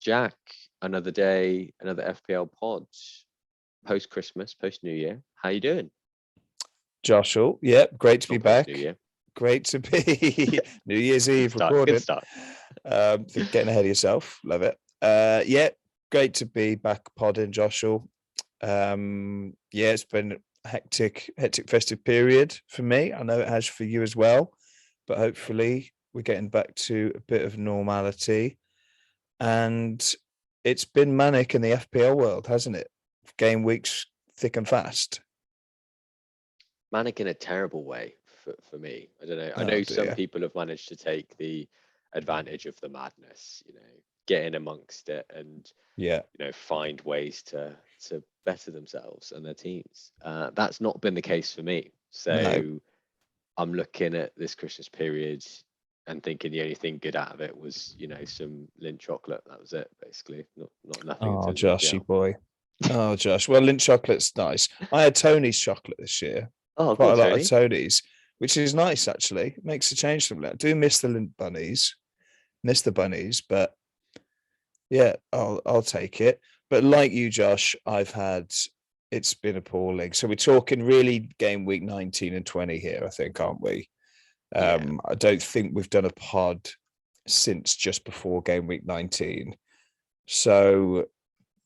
Jack, another day, another FPL pod. Post Christmas, post New Year. How you doing? Joshua, yep, great to be Not post back. New Year. Great to be New Year's Eve Good recorded. start. Getting ahead of yourself, love it. Yeah, great to be back podding, Joshua. Yeah, it's been a hectic festive period for me. I know it has for you as well, but hopefully we're getting back to a bit of normality. And it's been manic in the FPL world, hasn't it? Game weeks thick and fast. Manic in a terrible way for me. I don't know. I know some Dear. people have managed to take the advantage of the madness, get in amongst it and Yeah. find ways to better themselves and their teams. That's not been the case for me. So No. I'm looking at this Christmas period and thinking the only thing good out of it was, some Lindt chocolate. That was it, basically. Not nothing. Oh, Joshy boy. Oh, Josh. Well, Lindt chocolate's nice. I had Tony's chocolate this year. Oh, Quite cool, a lot Tony. of Tony's, which is nice, actually. It makes a change from that. I do miss the Lindt bunnies. Miss the bunnies, but yeah, I'll take it. But like you, Josh, it's been appalling. So we're talking really game week 19 and 20 here, I think, aren't we? Yeah. I don't think we've done a pod since just before game week 19. So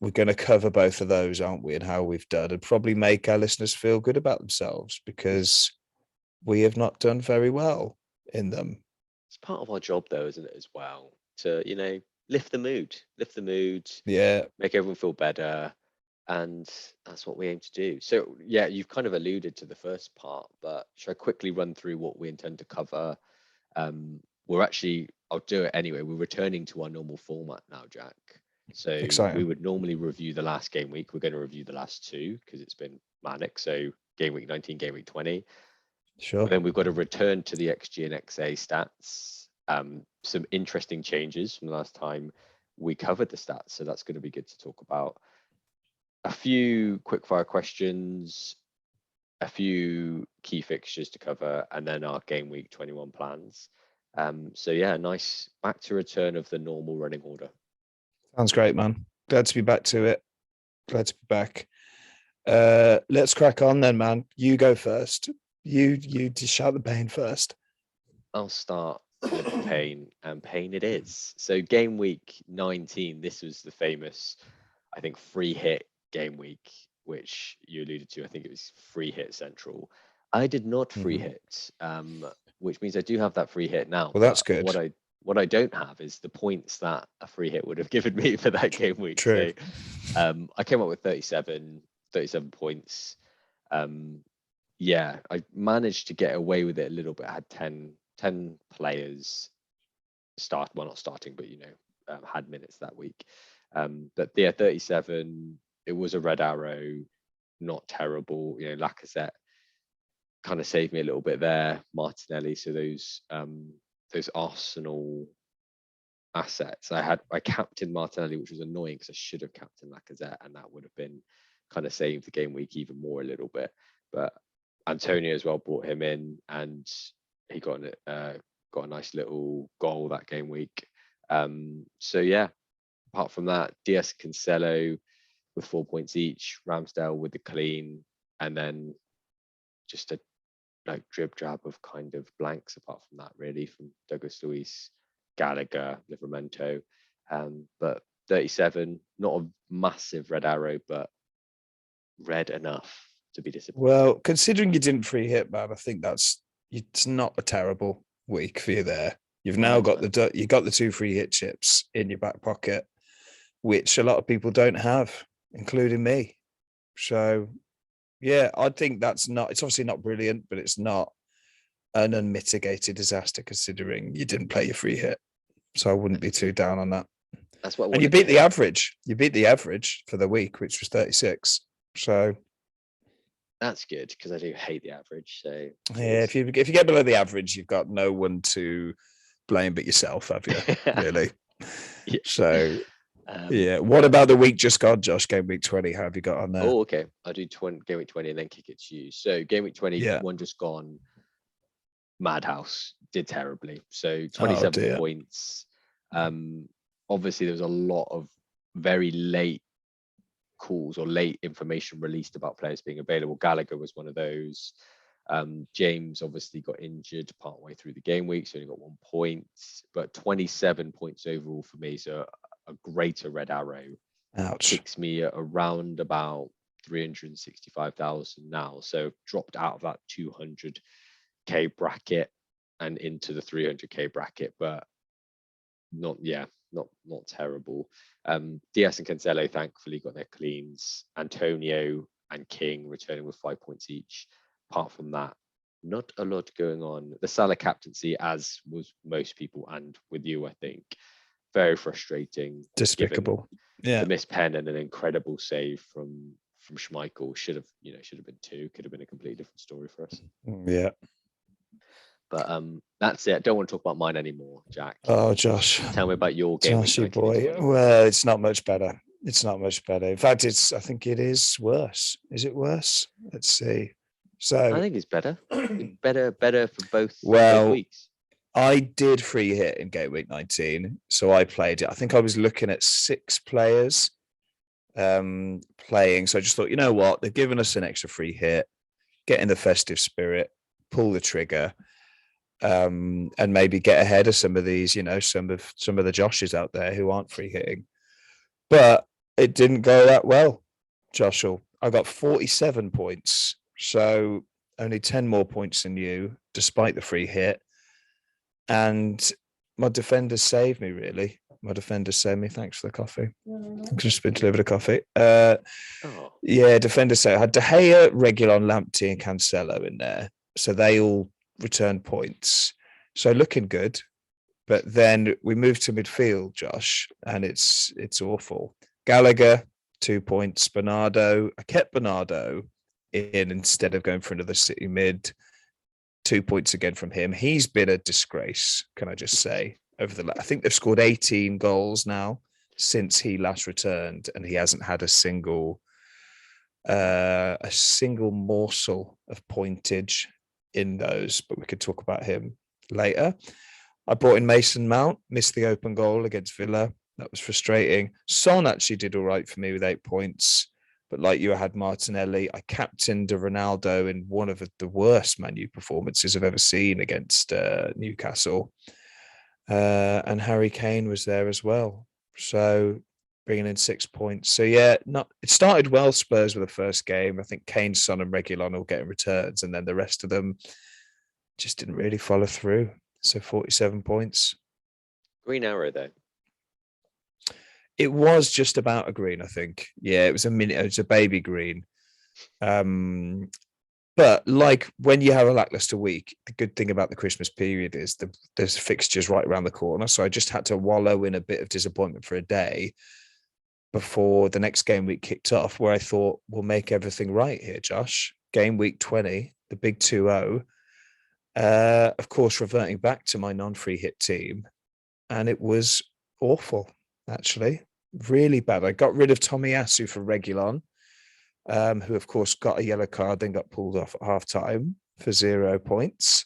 we're going to cover both of those, aren't we, and how we've done, and probably make our listeners feel good about themselves because we have not done very well in them. It's part of our job, though, isn't it, as well, to, lift the mood, Yeah. make everyone feel better. And that's what we aim to do. So, yeah, you've kind of alluded to the first part, but should I quickly run through what we intend to cover? I'll do it anyway. We're returning to our normal format now, Jack. So Exciting. we would normally review the last game week. We're going to review the last two because it's been manic. So game week 19, game week 20. Sure. But then we've got to return to the XG and XA stats. Some interesting changes from the last time we covered the stats. So that's going to be good to talk about. A few quickfire questions, a few key fixtures to cover, and then our game week 21 plans. So yeah, nice back to return of the normal running order. Sounds great, man. Glad to be back to it. Glad to be back. Let's crack on then, man. You go first. You just shout the pain first. I'll start with the pain, and pain it is. So game week 19, this was the famous, I think, free hit game week, which you alluded to. I think it was free hit central. I did not free hit, which means I do have that free hit now. Well, that's good. What I don't have is the points that a free hit would have given me for that game week. True. So I came up with 37 points. Yeah, I managed to get away with it a little bit. I had 10 players not starting, but had minutes that week. But yeah, 37. It was a red arrow, not terrible. Lacazette kind of saved me a little bit there. Martinelli, so those Arsenal assets. I captained Martinelli, which was annoying because I should have captained Lacazette, and that would have been kind of saved the game week even more a little bit. But Antonio as well brought him in, and he got a nice little goal that game week. So yeah, apart from that, Diaz, Cancelo with 4 points each, Ramsdale with the clean, and then just a drib drab of kind of blanks apart from that, really, from Douglas Luiz, Gallagher, Livramento. But 37, not a massive red arrow, but red enough to be disappointed. Well, considering you didn't free hit, man, I think it's not a terrible week for you there. You've now got the 2 free hit chips in your back pocket, which a lot of people don't have, including me. So yeah, I think it's obviously not brilliant, but it's not an unmitigated disaster considering you didn't play your free hit. So I wouldn't be too down on that. That's what. And you beat the average. You beat the average for the week, which was 36. So that's good because I do hate the average. So yeah, if you get below the average, you've got no one to blame but yourself, have you? Really? Yeah. So yeah. What about the week just gone, Josh? Game week 20. How have you got on there? Oh, okay. I'll do game week 20 and then kick it to you. So game week 20, one just gone. Madhouse did terribly. So 27 points. obviously there was a lot of very late calls or late information released about players being available. Gallagher was one of those. James obviously got injured partway through the game week, so only got 1 point, but 27 points overall for me. So a greater red arrow. Ouch. Kicks me at around about 365,000 now. So dropped out of that 200k bracket and into the 300k bracket, but not terrible. Diaz and Cancelo thankfully got their cleans. Antonio and King returning with 5 points each. Apart from that, not a lot going on. The Salah captaincy, as was most people and with you, I think, very frustrating. Despicable. Yeah. The missed pen and an incredible save from Schmeichel should have been 2. Could have been a completely different story for us. Yeah. But that's it. Don't want to talk about mine anymore, Jack. Oh, Josh. Tell me about your game. Joshy boy. Well, it's not much better. It's not much better. In fact, I think it is worse. Is it worse? Let's see. So I think it's better. better for both weeks. I did free hit in Gameweek 19, so I played it. I think I was looking at 6 players playing. So I just thought, you know what? They've given us an extra free hit. Get in the festive spirit, pull the trigger, and maybe get ahead of some of these, some of the Joshes out there who aren't free hitting. But it didn't go that well, Joshua. I got 47 points. So only 10 more points than you, despite the free hit. And my defenders saved me, really. My defenders saved me. Thanks for the coffee. I've just been delivered a coffee. Yeah, defenders saved. I had De Gea, Reguilon, Lamptey and Cancelo in there. So they all returned points. So looking good. But then we moved to midfield, Josh, and it's awful. Gallagher, 2 points. Bernardo, I kept Bernardo in instead of going for another City mid. 2 points again from him. He's been a disgrace, can I just say? I think they've scored 18 goals now since he last returned, and he hasn't had a single morsel of pointage in those. But we could talk about him later. I brought in Mason Mount, missed the open goal against Villa. That was frustrating. Son actually did all right for me with 8 points. But like you, I had Martinelli. I captained Ronaldo in one of the worst Man U performances I've ever seen against Newcastle. And Harry Kane was there as well. So bringing in 6 points. So yeah, it started well, Spurs, with the first game. I think Kane, Son and Reguilon all getting returns. And then the rest of them just didn't really follow through. So 47 points. Green arrow, though. It was just about a green, I think. Yeah, it was a baby green. But like when you have a lackluster week, the good thing about the Christmas period is there's fixtures right around the corner. So I just had to wallow in a bit of disappointment for a day before the next game week kicked off, where I thought we'll make everything right here, Josh. Game week 20, the big 2-0. Of course, reverting back to my non-free hit team. And it was awful. Actually, really bad. I got rid of Tomiyasu for Reguilon, who of course got a yellow card, then got pulled off at half time for 0 points.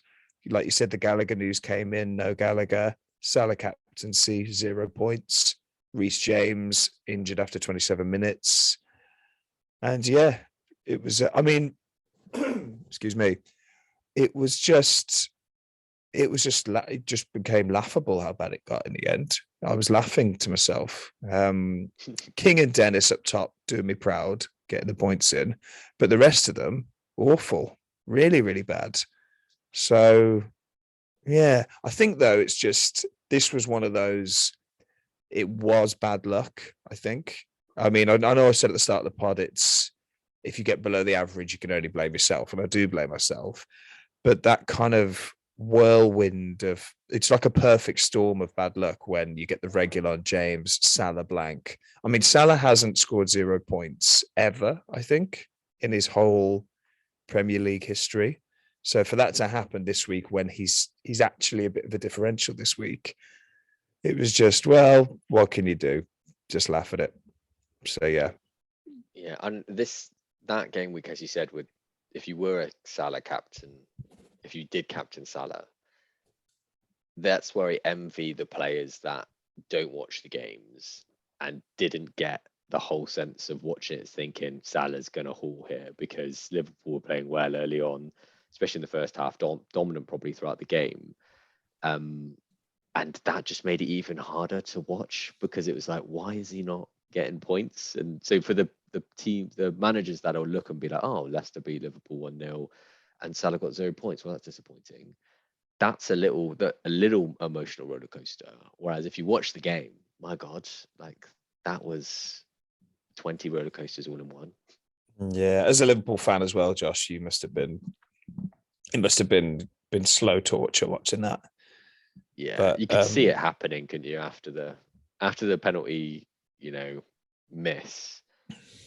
Like you said, the Gallagher news came in, no Gallagher. Salah captaincy, 0 points. Reece James injured after 27 minutes. And yeah, it was, excuse me. It just became laughable how bad it got in the end. I was laughing to myself. King and Dennis up top doing me proud, getting the points in, but the rest of them awful, really, really bad. So yeah, I think though this was one of those. It was bad luck, I think. I mean, I know I said at the start of the pod, it's if you get below the average, you can only blame yourself, and I do blame myself. But that kind of whirlwind of it's like a perfect storm of bad luck when you get the Reguilon, James, Salah blank. I mean, Salah hasn't scored 0 points ever, I think, in his whole Premier League history. So for that to happen this week when he's actually a bit of a differential this week, it was just, well, what can you do? Just laugh at it. So yeah. Yeah, and that game week, as you said, if you were a Salah captain, if you did captain Salah, that's where I envy the players that don't watch the games and didn't get the whole sense of watching it thinking Salah's going to haul here, because Liverpool were playing well early on, especially in the first half, dominant probably throughout the game. And that just made it even harder to watch, because it was like, why is he not getting points? And so for the team, the managers that'll look and be like, oh, Leicester beat Liverpool 1-0 and Salah got 0 points. Well, that's disappointing. That's a little emotional roller coaster. Whereas if you watch the game, my God, like that was 20 roller coasters all in one. Yeah, as a Liverpool fan as well, Josh, it must have been slow torture watching that. Yeah, But you could see it happening, couldn't you, after the penalty, miss,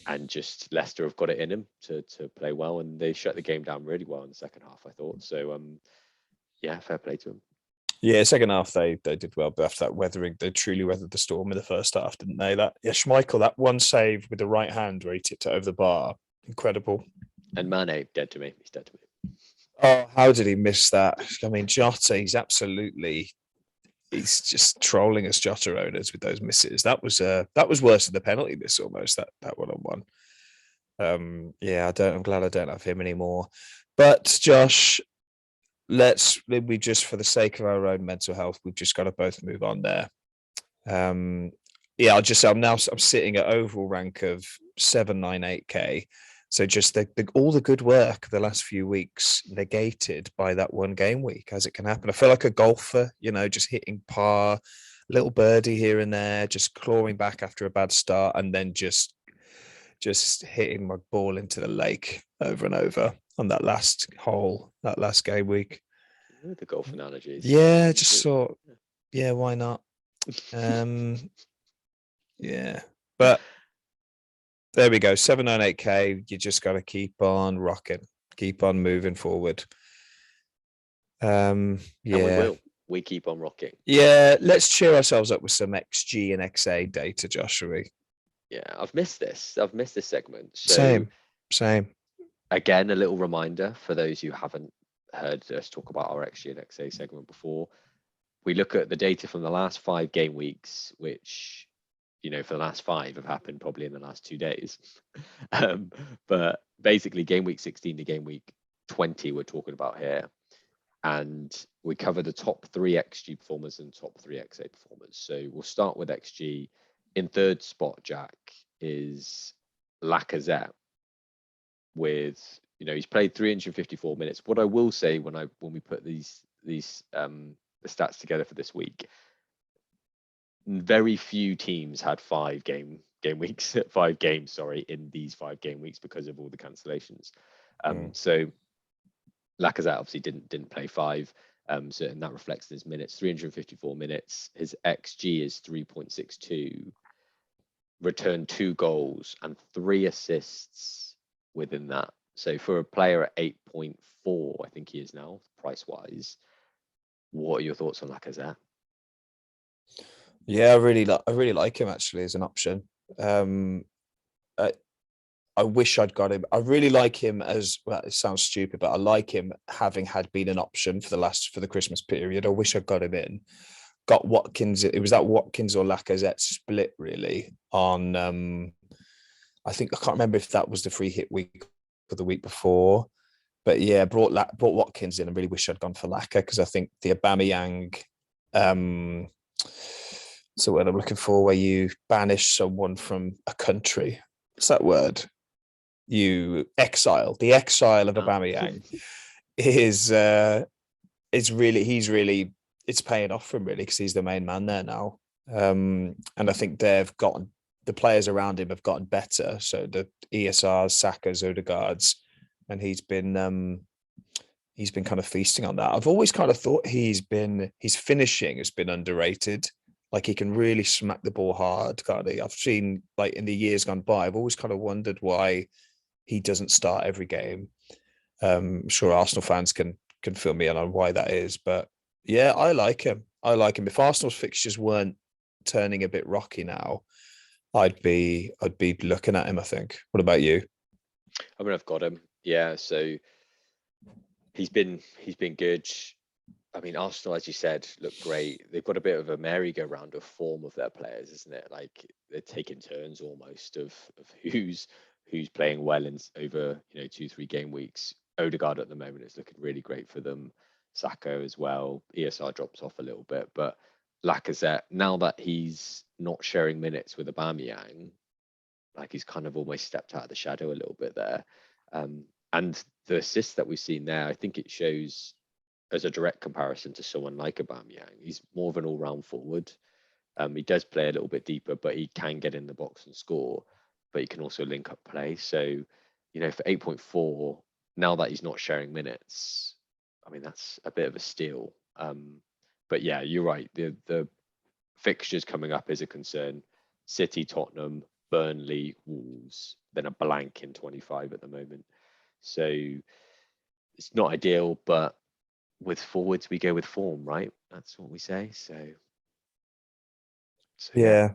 and just Leicester have got it in them to play well, and they shut the game down really well in the second half, I thought. So yeah, fair play to them. Yeah, second half they did well, but after that weathering, they truly weathered the storm in the first half, didn't they? Schmeichel, that one save with the right hand where he tipped it over the bar, incredible. And Mane, dead to me. He's dead to me. Oh, how did he miss that? I mean, Jota, he's just trolling us Jota owners with those misses. That was worse than the penalty miss almost, that 1-on-1. Yeah, I'm glad I don't have him anymore. But Josh, we just, for the sake of our own mental health, we've just got to both move on there. Yeah, I'm sitting at overall rank of 798k. So just all the good work the last few weeks negated by that one game week, as it can happen. I feel like a golfer, just hitting par, little birdie here and there, just clawing back after a bad start, and then just hitting my ball into the lake over and over on that last hole, that last game week. The golf analogies. Yeah, yeah, why not? Yeah, but there we go. 798k. You just got to keep on rocking, keep on moving forward. Yeah, and we will. We keep on rocking. Yeah, let's cheer ourselves up with some XG and XA data, Josh, shall we? Yeah, I've missed this segment. So, same. Again, a little reminder for those who haven't heard us talk about our XG and XA segment before. We look at the data from the last 5 game weeks, which, for the last 5 have happened probably in the last 2 days. But basically, game week 16 to game week 20, we're talking about here. And we cover the top 3 XG performers and top 3 XA performers. So we'll start with XG. In third spot, Jack, is Lacazette with, he's played 354 minutes. What I will say when we put these the stats together for this week, very few teams had 5 game weeks, 5 games, in these 5 game weeks because of all the cancellations. So Lacazette obviously didn't play 5. And that reflects his minutes, 354 minutes. His XG is 3.62, returned 2 goals and 3 assists within that. So for a player at 8.4, I think he is now, price-wise. What are your thoughts on Lacazette? Yeah, I really like him actually as an option. I wish I'd got him. I really like him as well. It sounds stupid, but I like him having been an option for the Christmas period. I wish I'd got him in. Got Watkins. It was that Watkins or Lacazette split really on. I think I can't remember if that was the free hit week or the week before, but yeah, brought Watkins in. I really wish I'd gone for Laka, because I think the Aubameyang. So what I'm looking for, where you banish someone from a country. What's that word? The exile of Aubameyang is really it's paying off for him really, because he's the main man there now. And I think the players around him have gotten better. So the ESRs, Saka's, Odegaard's, and he's been kind of feasting on that. I've always kind of thought his finishing has been underrated. Like, he can really smack the ball hard, can't he? I've seen, like, in the years gone by, I've always kind of wondered why he doesn't start every game. I'm sure Arsenal fans can fill me in on why that is. But yeah, I like him. If Arsenal's fixtures weren't turning a bit rocky now, I'd be looking at him, I think. What about you? I mean, I've got him. Yeah, so he's been good. I mean, Arsenal, as you said, look great. They've got a bit of a merry-go-round of form of their players, isn't it? Like they're taking turns almost of who's playing well in over 2-3 game weeks. Odegaard at the moment is looking really great for them. Sacco as well. ESR drops off a little bit, but Lacazette, now that he's not sharing minutes with Aubameyang, like he's kind of almost stepped out of the shadow a little bit there. And the assists that we've seen there, I think it shows as a direct comparison to someone like Aubameyang. He's more of an all-round forward. He does play a little bit deeper, but he can get in the box and score. But he can also link up play. So, for 8.4, now that he's not sharing minutes, I mean that's a bit of a steal. But yeah, you're right. The fixtures coming up is a concern. City, Tottenham, Burnley, Wolves, then a blank in 25 at the moment. So it's not ideal, but with forwards, we go with form, right? That's what we say. So yeah.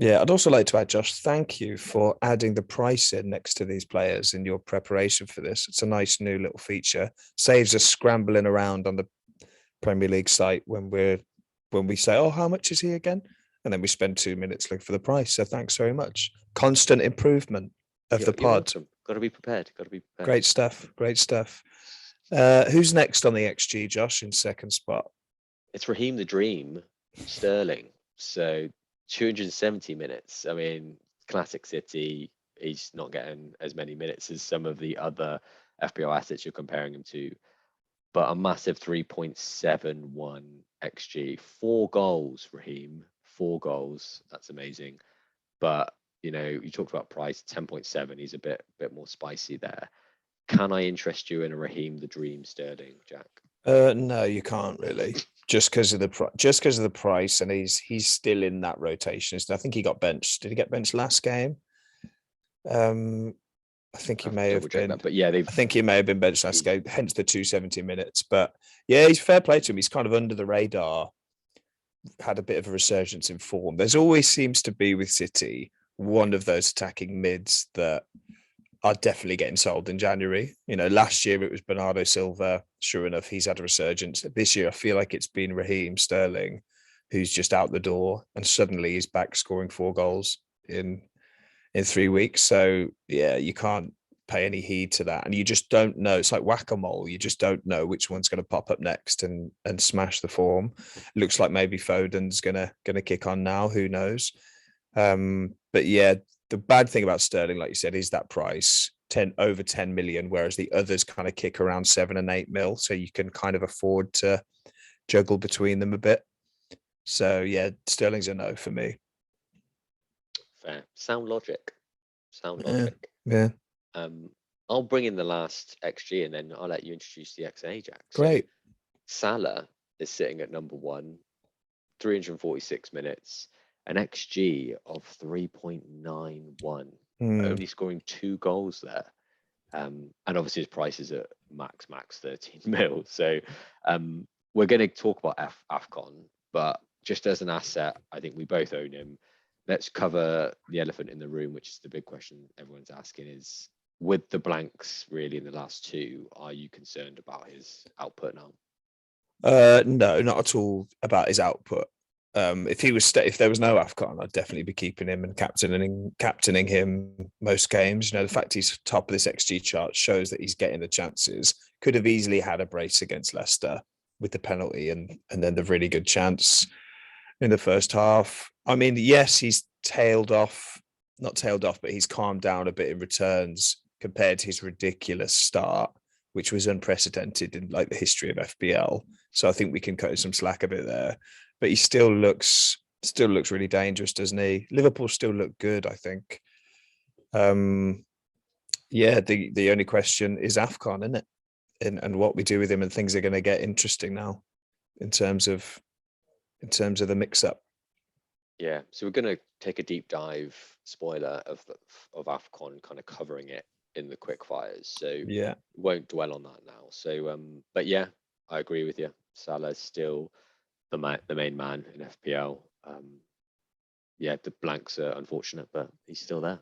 I'd also like to add, Josh, thank you for adding the price in next to these players in your preparation for this. It's a nice new little feature. Saves us scrambling around on the Premier League site when we say, oh, how much is he again? And then we spend 2 minutes looking for the price. So thanks very much. Constant improvement of the pod. Got to be prepared. Great stuff. Who's next on the XG, Josh, in second spot? It's Raheem the Dream, Sterling. So 270 minutes. I mean, classic City. He's not getting as many minutes as some of the other FPL assets you're comparing him to, but a massive 3.71 XG. 4 goals, Raheem. 4 goals. That's amazing. But you talked about price, 10.7. He's a bit more spicy there. Can I interest you in a Raheem the Dream Sterling, Jack? No, you can't really. Just because of the price, and he's still in that rotation. I think he got benched. Did he get benched last game? I think he may have been. But yeah, I think he may have been benched last game. Hence the 270 minutes. But yeah, he's fair play to him. He's kind of under the radar. Had a bit of a resurgence in form. There's always seems to be with City one of those attacking mids that are definitely getting sold in January. Last year it was Bernardo Silva. Sure enough, he's had a resurgence. This year, I feel like it's been Raheem Sterling, who's just out the door, and suddenly he's back scoring 4 goals in 3 weeks. So yeah, you can't pay any heed to that, and you just don't know. It's like whack-a-mole. You just don't know which one's going to pop up next and smash the form. Looks like maybe Foden's gonna kick on now. Who knows? But yeah, the bad thing about Sterling, like you said, is that price, over 10 million, whereas the others kind of kick around 7 and 8 mil. So you can kind of afford to juggle between them a bit. So yeah, Sterling's a no for me. Fair. Sound logic. Yeah. I'll bring in the last XG and then I'll let you introduce the XA, Jack. Great. So Salah is sitting at number 1, 346 minutes. An XG of 3.91, only scoring 2 goals there. And obviously his price is at max 13 mil. So we're going to talk about AFCON, but just as an asset, I think we both own him. Let's cover the elephant in the room, which is the big question everyone's asking is, with the blanks really in the last 2, are you concerned about his output now? No, not at all about his output. If there was no AFCON, I'd definitely be keeping him and captaining him most games. The fact he's top of this XG chart shows that he's getting the chances. Could have easily had a brace against Leicester with the penalty and then the really good chance in the first half. I mean, yes, he's not tailed off, but he's calmed down a bit in returns compared to his ridiculous start, which was unprecedented in like the history of FPL. So I think we can cut some slack a bit there. But he still looks really dangerous, doesn't he? Liverpool still look good, I think. Yeah, the only question is AFCON, isn't it? And what we do with him, and things are going to get interesting now in terms of the mix-up. Yeah, so we're going to take a deep dive, spoiler, of AFCON, kind of covering it in the quick fires. So yeah, won't dwell on that now. So, but yeah, I agree with you. Salah's still the main man in FPL. Yeah, the blanks are unfortunate, but he's still there.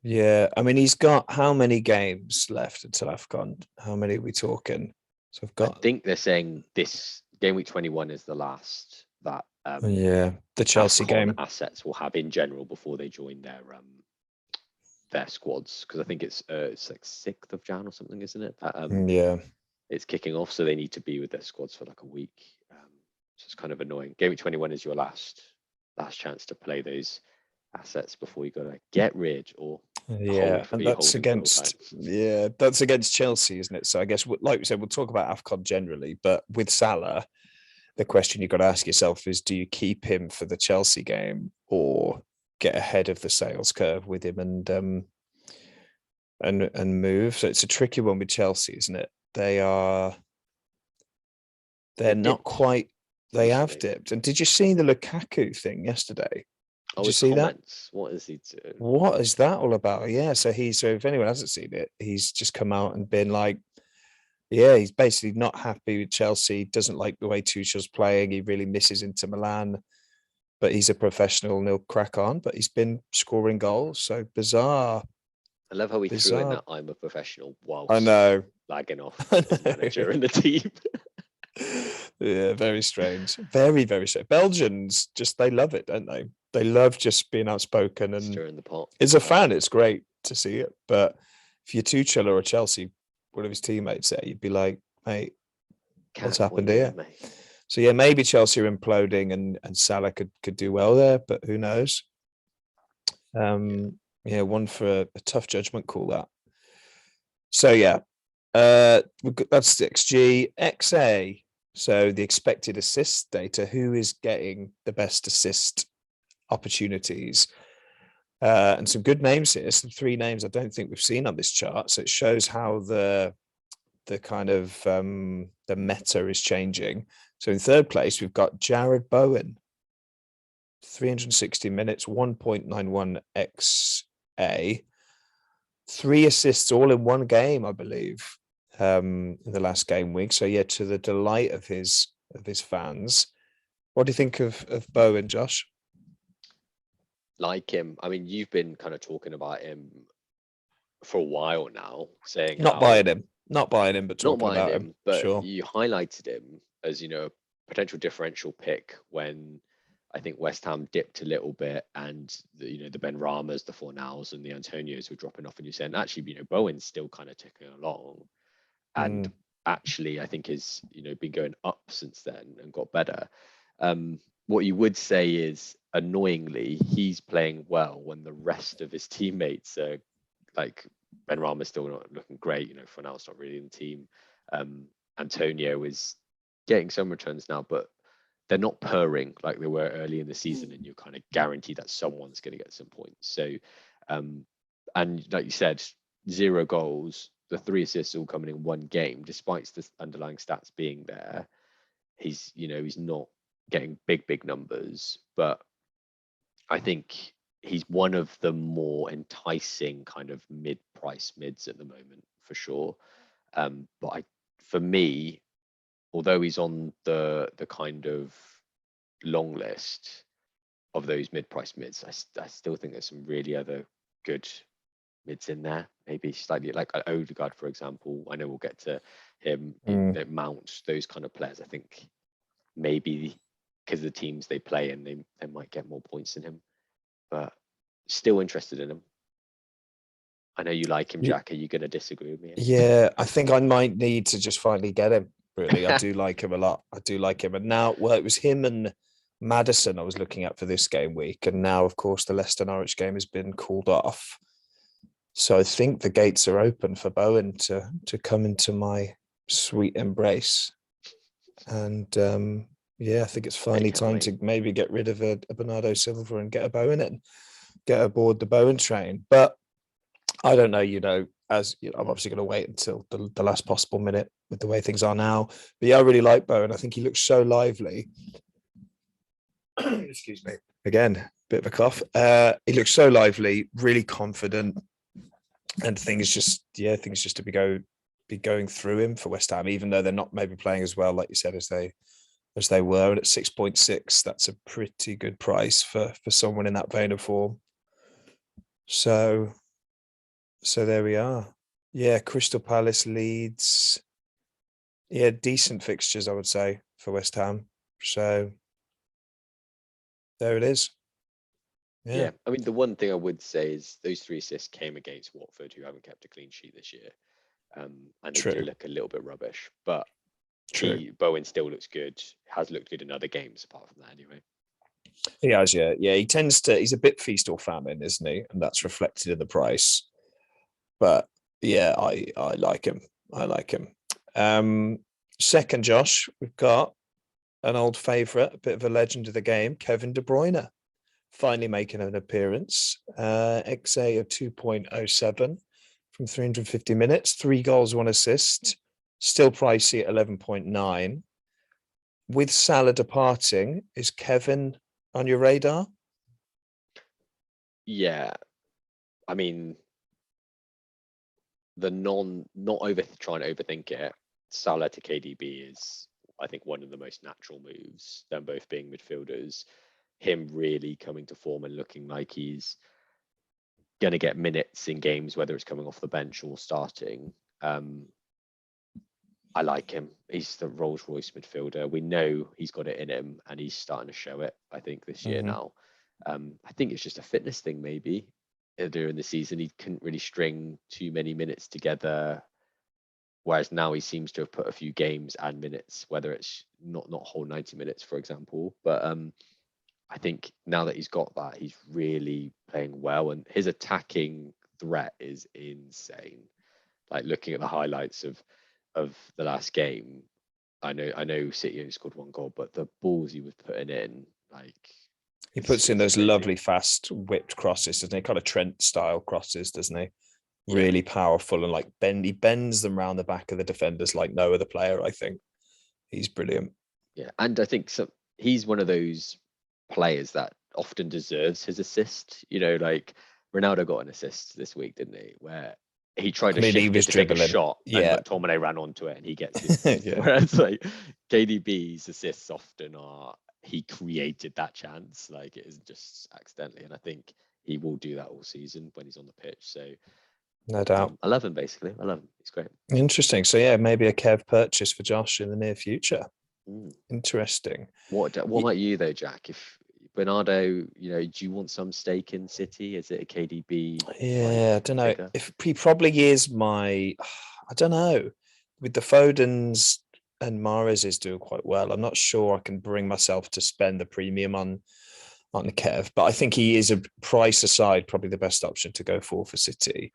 Yeah, I mean, he's got how many games left until AFCON? How many are we talking? So I think they're saying this Game week 21 is the last that the Chelsea AFCON game assets will have in general before they join their squads, because I think it's like 6th of Jan or something, isn't it? That, it's kicking off, so they need to be with their squads for like a week. So it's kind of annoying. Game week 21 is your last chance to play those assets before you gotta get rid or hold. and that's against Chelsea, isn't it? So I guess, like we said, we'll talk about AFCON generally, but with Salah, the question you've got to ask yourself is, do you keep him for the Chelsea game or get ahead of the sales curve with him and move? So it's a tricky one with Chelsea, isn't it? They're not quite. They have dipped. And did you see the Lukaku thing yesterday? Did you see comments? That? What is he doing? What is that all about? Yeah. So if anyone hasn't seen it, he's just come out and been like, yeah, he's basically not happy with Chelsea, doesn't like the way Tuchel's playing. He really misses Inter Milan, but he's a professional and he'll crack on. But he's been scoring goals. So bizarre. I love how he threw in that I'm a professional whilst I know lagging off the manager and the team. Yeah, very strange. Very, very strange. Belgians they love it, don't they? They love just being outspoken and stirring the pot. As a fan, it's great to see it. But if you're Tuchel or a Chelsea, one of his teammates there, you'd be like, mate, what's happened here? So yeah, maybe Chelsea are imploding and Salah could do well there, but who knows? One for a tough judgment call that. So yeah, that's XG. XA. So the expected assist data, who is getting the best assist opportunities? And some good names here. Some 3 names I don't think we've seen on this chart. So it shows how the kind of the meta is changing. So in 3rd place, we've got Jared Bowen, 360 minutes, 1.91 XA, 3 assists all in one game, I believe, in the last game week. So yeah, to the delight of his fans. What do you think of Bowen, Josh? Like him. I mean, you've been kind of talking about him for a while now, saying not buying him, but talking about him. But sure. You highlighted him as, a potential differential pick when I think West Ham dipped a little bit, and the Ben Ramas, the Fornals, and the Antonios were dropping off, and you're saying actually, Bowen's still kind of ticking along, and actually I think is been going up since then and got better. What you would say is, annoyingly, he's playing well when the rest of his teammates are like Ben Rama's still not looking great. Fornal's not really in the team. Antonio is getting some returns now, but they're not purring like they were early in the season, and you're kind of guaranteed that someone's going to get some points. So, and like you said, 0 goals, the 3 assists all coming in one game, despite the underlying stats being there. He's not getting big numbers, but I think he's one of the more enticing kind of mid-price mids at the moment, for sure. But for me, although he's on the kind of long list of those mid-price mids, I still think there's some really other good mids in there. Maybe slightly like Odegaard, for example. I know we'll get to him. Mount, those kind of players. I think maybe because of the teams they play in, they might get more points than him. But still interested in him. I know you like him, Jack. Are you going to disagree with me? Yeah, I think I might need to just finally get him. Really, I do like him a lot. I do like him. And now, well, it was him and Maddison I was looking at for this game week. And now, of course, the Leicester Norwich game has been called off. So I think the gates are open for Bowen to come into my sweet embrace. And I think it's finally time to maybe get rid of a Bernardo Silva and get a Bowen in, get aboard the Bowen train. But I don't know, as I'm obviously going to wait until the last possible minute with the way things are now. But yeah, I really like Bowen. I think he looks so lively. Excuse me. Again, bit of a cough. He looks so lively, really confident, and things just to be going through him for West Ham, even though they're not maybe playing as well, like you said, as they were. And at 6.6, that's a pretty good price for someone in that vein of form. So there we are. Yeah, Crystal Palace, Leeds. Yeah, decent fixtures, I would say, for West Ham. So there it is. Yeah. I mean, the one thing I would say is those 3 assists came against Watford, who haven't kept a clean sheet this year. And they do look a little bit rubbish. But Bowen still looks good, has looked good in other games apart from that anyway. He has, yeah. Yeah, he's a bit feast or famine, isn't he? And that's reflected in the price. But yeah, I like him. I like him. Second, Josh, we've got an old favourite, a bit of a legend of the game, Kevin De Bruyne, finally making an appearance. XA of 2.07 from 350 minutes, 3 goals, 1 assist, still pricey at 11.9. With Salah departing, is Kevin on your radar? Yeah. I mean, not trying to overthink it, Salah to KDB is, I think, one of the most natural moves, them both being midfielders. Him really coming to form and looking like he's going to get minutes in games, whether it's coming off the bench or starting. I like him. He's the Rolls Royce midfielder. We know he's got it in him, and he's starting to show it, I think, this year now. I think it's just a fitness thing, maybe. During the season, he couldn't really string too many minutes together, whereas now he seems to have put a few games and minutes, whether it's not whole 90 minutes, for example. But I think now that he's got that, he's really playing well, and his attacking threat is insane. Like, looking at the highlights of the last game, I know City only scored 1 goal, but the balls he was putting in, like, he puts in those lovely fast whipped crosses, doesn't he? Kind of Trent style crosses, doesn't he? Really powerful, and like he bends them around the back of the defenders like no other player. I think he's brilliant. Yeah, and I think he's one of those players that often deserves his assist. You know, like Ronaldo got an assist this week, didn't he? Where he tried to shift it to take a shot, and McTominay ran onto it, and he gets the assist. Whereas like KDB's assists often are, he created that chance, like it isn't just accidentally. And I think he will do that all season when he's on the pitch. So no doubt. 11 basically. 11. It's great. Interesting. So yeah, maybe a Kev purchase for Josh in the near future. Interesting. What about you though, Jack? If Bernardo, do you want some stake in City? Is it a KDB? Yeah, I don't know. If he probably is I don't know. With the Fodens and Mahrez is doing quite well, I'm not sure I can bring myself to spend the premium on Kev, but I think he is, a price aside, probably the best option to go for City.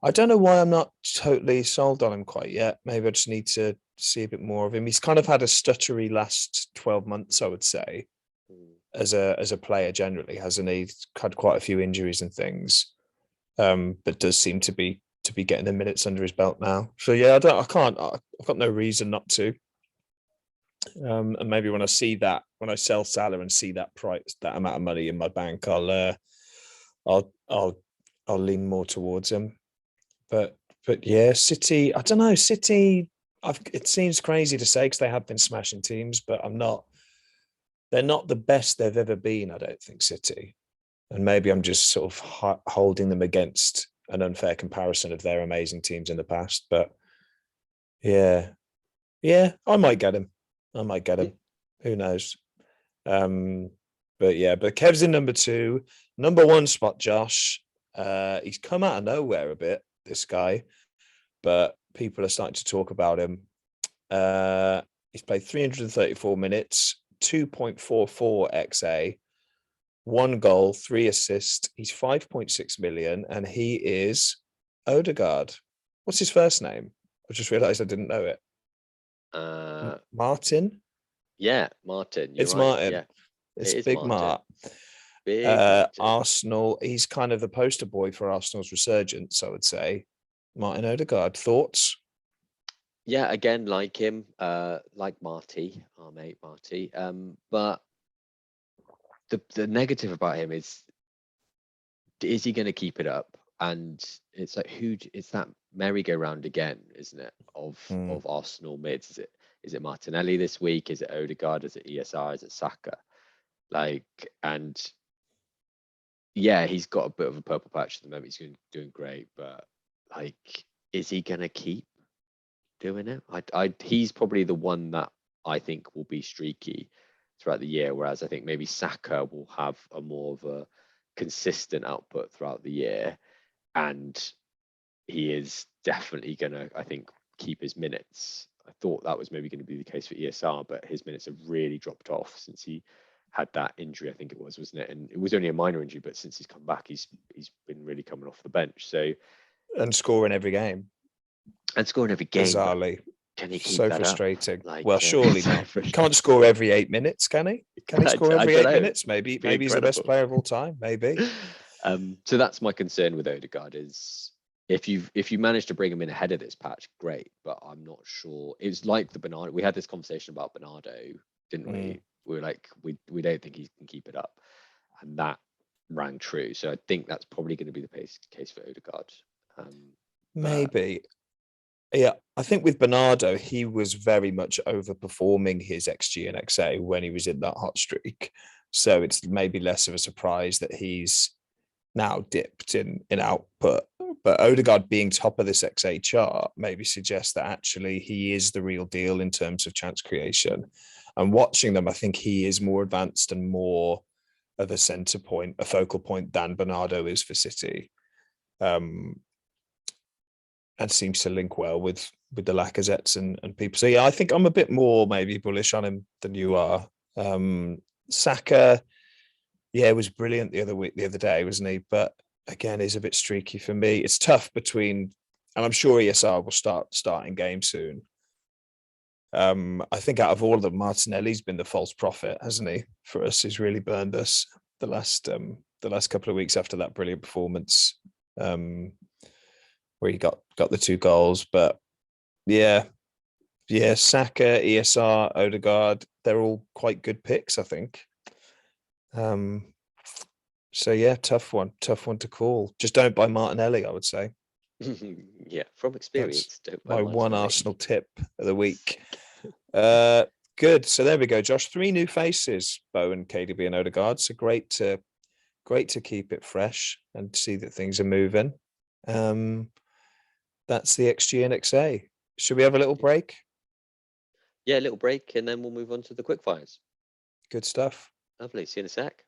I don't know why I'm not totally sold on him quite yet. Maybe I just need to see a bit more of him. He's kind of had a stuttery last 12 months, I would say, as a player generally, hasn't he? He's had quite a few injuries and things, but does seem to be getting the minutes under his belt now. So yeah, I've got no reason not to. And maybe when I sell Salah and see that price, that amount of money in my bank, I'll lean more towards him. But yeah, City, I don't know. City, it seems crazy to say because they have been smashing teams, but they're not the best they've ever been, I don't think, City. And maybe I'm just sort of holding them against an unfair comparison of their amazing teams in the past. But yeah, I might get him. Who knows? But Kev's in number 2. Number 1 spot, Josh. He's come out of nowhere a bit, this guy, but people are starting to talk about him. He's played 334 minutes, 2.44 XA, 1 goal, 3 assists. He's 5.6 million, and he is Odegaard. What's his first name? I just realised I didn't know it. Martin? Yeah, Martin. It's right. Martin. Yeah. It's Big Mart. Big Martin. Arsenal. He's kind of the poster boy for Arsenal's resurgence, I would say. Martin Odegaard. Thoughts? Yeah, again, like him, like Marty, our mate Marty. But the negative about him is he going to keep it up? And it's like, it's that merry-go-round again, isn't it? Of Arsenal mids. Is it Martinelli this week? Is it Odegaard? Is it ESR? Is it Saka? Like, and yeah, he's got a bit of a purple patch at the moment. He's doing great, but like, is he gonna keep doing it? He's probably the one that I think will be streaky throughout the year, whereas I think maybe Saka will have a more of a consistent output throughout the year, and he is definitely going to, I think, keep his minutes. I thought that was maybe going to be the case for ESR, but his minutes have really dropped off since he had that injury, I think it was, wasn't it? And it was only a minor injury, but since he's come back, he's been really coming off the bench. So and scoring every game. And scoring every game. Bizarrely. Can he keep so that frustrating. up? Like, well, surely not. Can't score every 8 minutes, can he? Can he score every 8 minutes? Maybe he's the best player of all time. Maybe. So that's my concern with Odegaard is if you manage to bring him in ahead of this patch, great. But I'm not sure. It's like the Bernardo. We had this conversation about Bernardo, didn't we? We were like, we don't think he can keep it up, and that rang true. So I think that's probably going to be the case for Odegaard. Maybe. Yeah, I think with Bernardo, he was very much overperforming his XG and XA when he was in that hot streak. So it's maybe less of a surprise that he's now dipped in output. But Odegaard being top of this XA chart maybe suggests that actually he is the real deal in terms of chance creation. And watching them, I think he is more advanced and more of a centre point, a focal point than Bernardo is for City. And seems to link well with the Lacazettes and people. So yeah, I think I'm a bit more maybe bullish on him than you are. Saka, yeah, was brilliant the other day, wasn't he? But again, he's a bit streaky for me. It's tough between, and I'm sure ESR will start in game soon. I think out of all of them, Martinelli's been the false prophet, hasn't he? For us, he's really burned us the last couple of weeks after that brilliant performance. Where he got the 2 goals. But yeah, Saka, ESR, Odegaard, they're all quite good picks, I think. So yeah, tough one to call. Just don't buy Martinelli, I would say. Yeah, from experience. Don't buy my one Arsenal tip of the week. Good. So there we go, Josh. 3 new faces, Bowen, KDB, and Odegaard. So great to keep it fresh and see that things are moving. That's the XG and XA. Should we have a little break? Yeah, a little break, and then we'll move on to the quickfires. Good stuff. Lovely. See you in a sec.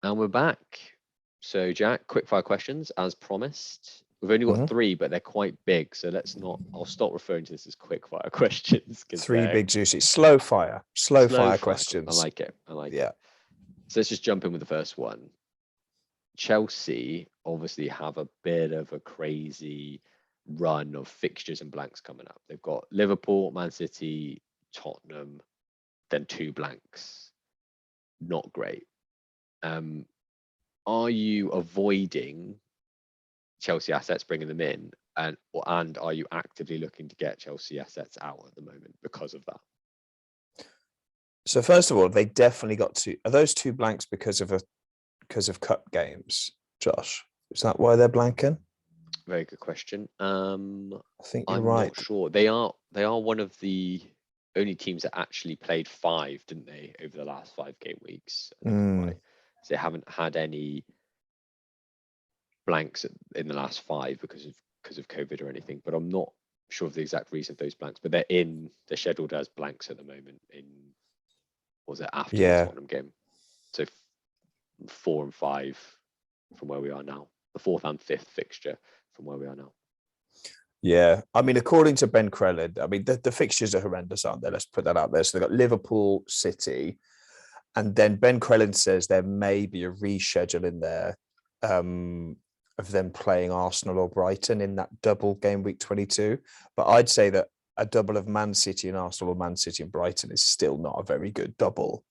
And we're back. So, Jack, quickfire questions as promised. We've only got 3, but they're quite big. So I'll stop referring to this as quickfire questions. 3 big juicy. Slow fire questions. I like it. It. So let's just jump in with the first one. Chelsea obviously have a bit of a crazy run of fixtures and blanks coming up. They've got Liverpool, Man City, Tottenham, then 2 blanks. Not great. Are you avoiding Chelsea assets, bringing them in, and are you actively looking to get Chelsea assets out at the moment because of that? So first of all, they definitely got 2. Are those 2 blanks because of cup games, Josh? Is that why they're blanking? Very good question. I think you're I'm right. not sure. They are one of the only teams that actually played 5, didn't they, over the last 5 game weeks? Right. So they haven't had any blanks in the last 5 because of COVID or anything. But I'm not sure of the exact reason of those blanks. But they're scheduled as blanks at the moment. After the Tottenham game? So 4 and 5 from where we are now. The 4th and 5th fixture from where we are now. Yeah, I mean, according to Ben Crellin, I mean, the fixtures are horrendous, aren't they? Let's put that out there. So they've got Liverpool, City, and then Ben Crellin says there may be a reschedule in there of them playing Arsenal or Brighton in that double game week 22. But I'd say that a double of Man City and Arsenal or Man City and Brighton is still not a very good double.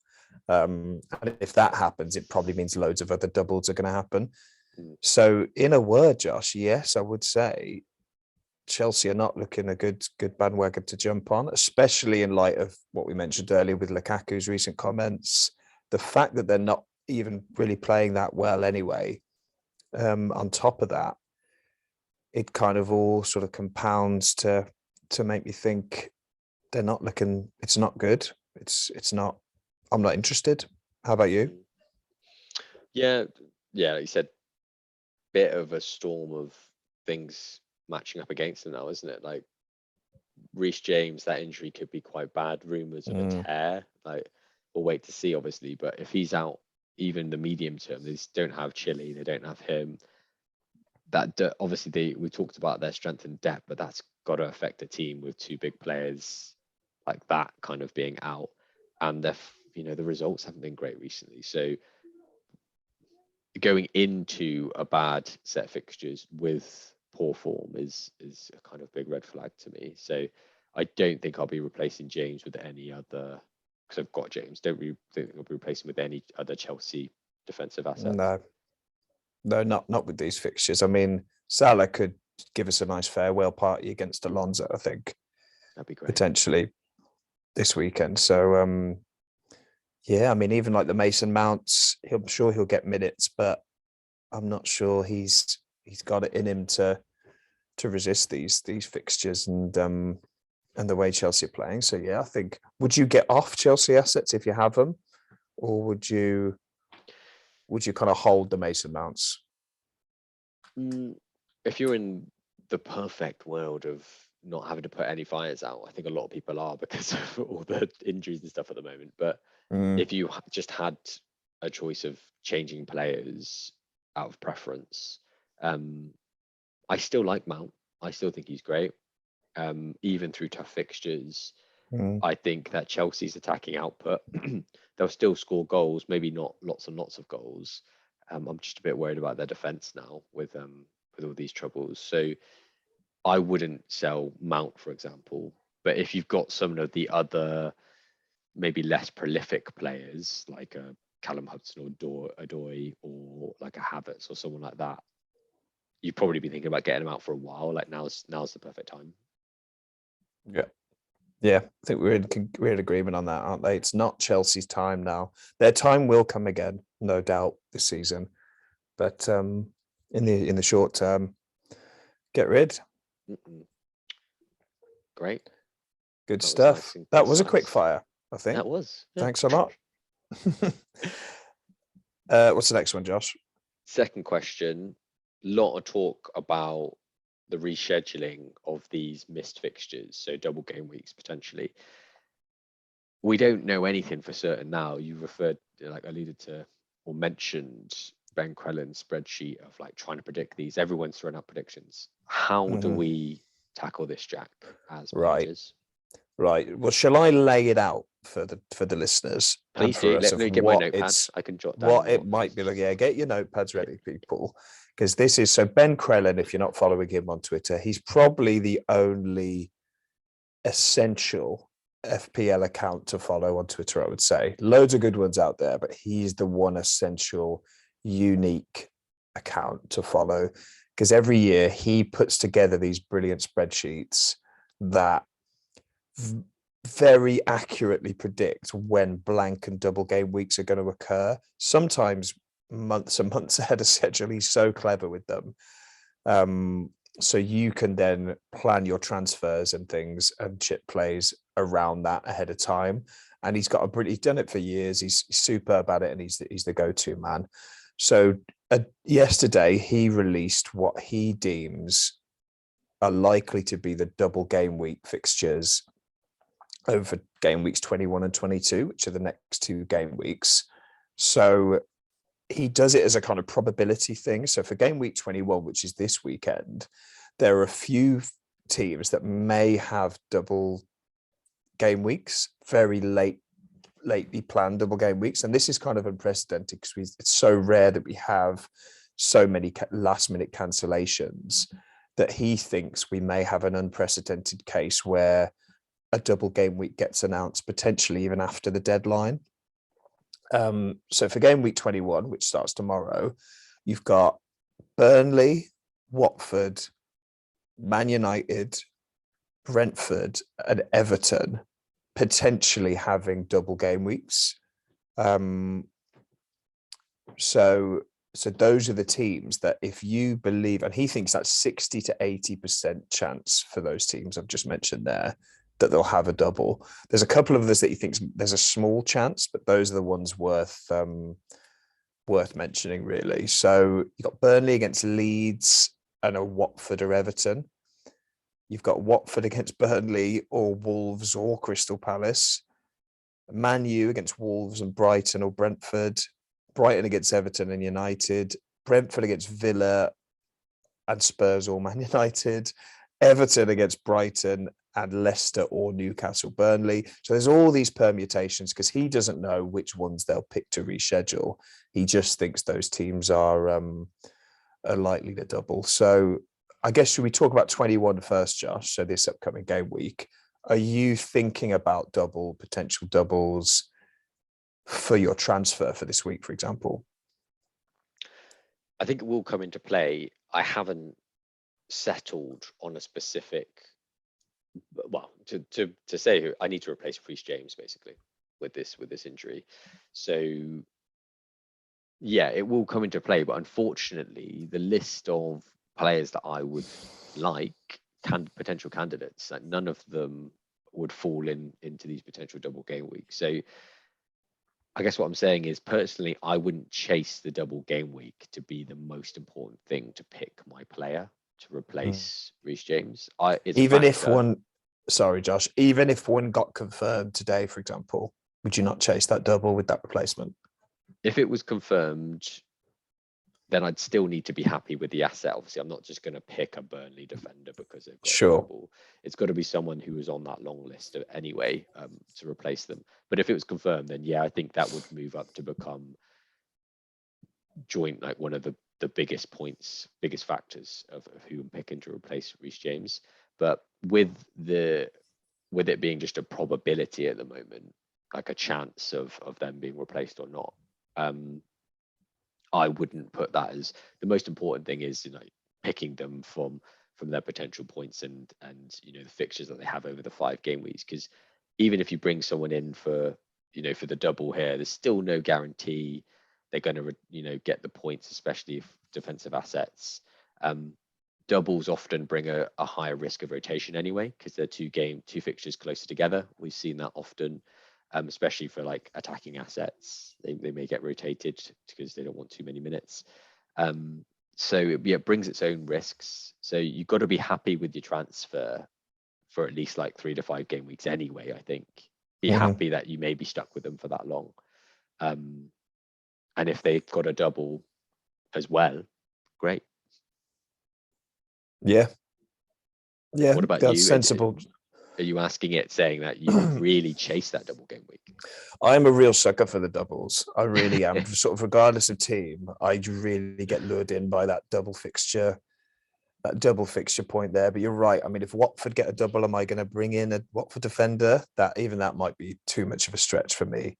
And if that happens, it probably means loads of other doubles are going to happen. So in a word, Josh, yes, I would say Chelsea are not looking a good bandwagon to jump on, especially in light of what we mentioned earlier with Lukaku's recent comments. The fact that they're not even really playing that well anyway. On top of that, it kind of all sort of compounds to make me think they're not looking. It's not good. It's not. I'm not interested. How about you? Yeah, like you said, bit of a storm of things matching up against them now, isn't it? Like Reece James, that injury could be quite bad. Rumours of a tear. Like, we'll wait to see, obviously. But if he's out, even the medium term, they just don't have Chile, they don't have him. That obviously we talked about their strength and depth, but that's got to affect a team with two big players like that kind of being out, and the results haven't been great recently. So going into a bad set of fixtures with poor form is a kind of big red flag to me. So I don't think I'll be replacing James with any other, because I've got James. Don't think I'll be replacing with any other Chelsea defensive assets. No, not with these fixtures. I mean, Salah could give us a nice farewell party against Alonso, I think. That'd be great. Potentially this weekend. So yeah, I mean, even like the Mason Mounts, I'm sure he'll get minutes, but I'm not sure he's got it in him to resist these fixtures and the way Chelsea are playing. So yeah, I think, would you get off Chelsea assets if you have them, or would you kind of hold the Mason Mounts? If you're in the perfect world of not having to put any fires out, I think a lot of people are because of all the injuries and stuff at the moment. But if you just had a choice of changing players out of preference, I still like Mount. I still think he's great. Even through tough fixtures, I think that Chelsea's attacking output, they'll still score goals, maybe not lots and lots of goals. I'm just a bit worried about their defense now with all these troubles. So I wouldn't sell Mount, for example. But if you've got some of the other maybe less prolific players like a Callum Hudson or Odoi or like a Havertz or someone like that, you'd probably be thinking about getting them out for a while. Like now's the perfect time. Yeah, I think we're in agreement on that, aren't they? It's not Chelsea's time now. Their time will come again, no doubt, this season. But in the short term, get rid. Great. Good stuff. That was a quick fire, I think. That was. Yeah. Thanks a lot. What's the next one, Josh? Second question. Lot of talk about the rescheduling of these missed fixtures, so double game weeks potentially. We don't know anything for certain now. You alluded to or mentioned Ben Crellin's spreadsheet of like trying to predict these. Everyone's throwing out predictions. How do we tackle this, Jack, as managers? Right. Well, shall I lay it out for the listeners? Please do. Let me get my notepads. I can jot down what it might be like. Yeah, get your notepads ready, people. Because this is so Ben Crellin, if you're not following him on Twitter, he's probably the only essential FPL account to follow on Twitter, I would say. Loads of good ones out there, but he's the one essential, unique account to follow. Because every year he puts together these brilliant spreadsheets that very accurately predict when blank and double game weeks are going to occur. Sometimes months and months ahead of schedule. He's so clever with them. So you can then plan your transfers and things and chip plays around that ahead of time. And he's done it for years. He's superb at it, and he's the go-to man. So yesterday he released what he deems are likely to be the double game week fixtures over game weeks 21 and 22, which are the next two game weeks. So he does it as a kind of probability thing. So for game week 21, which is this weekend, there are a few teams that may have double game weeks, very lately planned double game weeks. And this is kind of unprecedented because it's so rare that we have so many last minute cancellations that he thinks we may have an unprecedented case where a double game week gets announced potentially even after the deadline. So for game week 21, which starts tomorrow, you've got Burnley, Watford, Man United, Brentford, and Everton potentially having double game weeks. So those are the teams that, if you believe, and he thinks that's 60 to 80% chance for those teams I've just mentioned there, that they'll have a double. There's a couple of others that he thinks there's a small chance, but those are the ones worth mentioning, really. So you got Burnley against Leeds and a Watford or Everton. you've got Watford against Burnley or Wolves or Crystal Palace, Man U against Wolves and Brighton or Brentford, Brighton against Everton and United, Brentford against Villa and Spurs or Man United, Everton against Brighton and Leicester or Newcastle Burnley. So there's all these permutations because he doesn't know which ones they'll pick to reschedule. He just thinks those teams are likely to double. So I guess, should we talk about 21 first, Josh? So this upcoming game week, are you thinking about potential doubles for your transfer for this week, for example? I think it will come into play. I haven't settled on a specific, well, to say who I need to replace Reece James basically with this injury. So yeah, it will come into play, but unfortunately the list of players that I would like potential candidates, like none of them would fall into these potential double game weeks. So I guess what I'm saying is, personally, I wouldn't chase the double game week to be the most important thing to pick my player to replace Reece James. Even if one got confirmed today, for example, would you not chase that double with that replacement? If it was confirmed, then I'd still need to be happy with the asset. Obviously, I'm not just going to pick a Burnley defender because they've got a double. It's got to be someone who was on that long list anyway to replace them. But if it was confirmed, then yeah, I think that would move up to become joint, like one of the biggest factors of who I'm picking to replace Reece James. But with it being just a probability at the moment, like a chance of them being replaced or not, I wouldn't put that as the most important thing. Is picking them from their potential points and the fixtures that they have over the 5 game weeks. Because even if you bring someone in for the double here, there's still no guarantee they're going to get the points, especially if defensive assets. Doubles often bring a higher risk of rotation anyway, because they're two fixtures closer together. We've seen that often. Especially for like attacking assets, they may get rotated because they don't want too many minutes. So yeah, it brings its own risks. So you've got to be happy with your transfer for at least like 3 to 5 game weeks anyway. I think be happy that you may be stuck with them for that long. And if they've got a double as well, great. Yeah. What about that's you? Sensible. Are you asking it, saying that you would really chase that double game week? I'm a real sucker for the doubles. I really am. Sort of regardless of team, I really get lured in by that double fixture point there. But you're right. I mean, if Watford get a double, am I going to bring in a Watford defender? That might be too much of a stretch for me.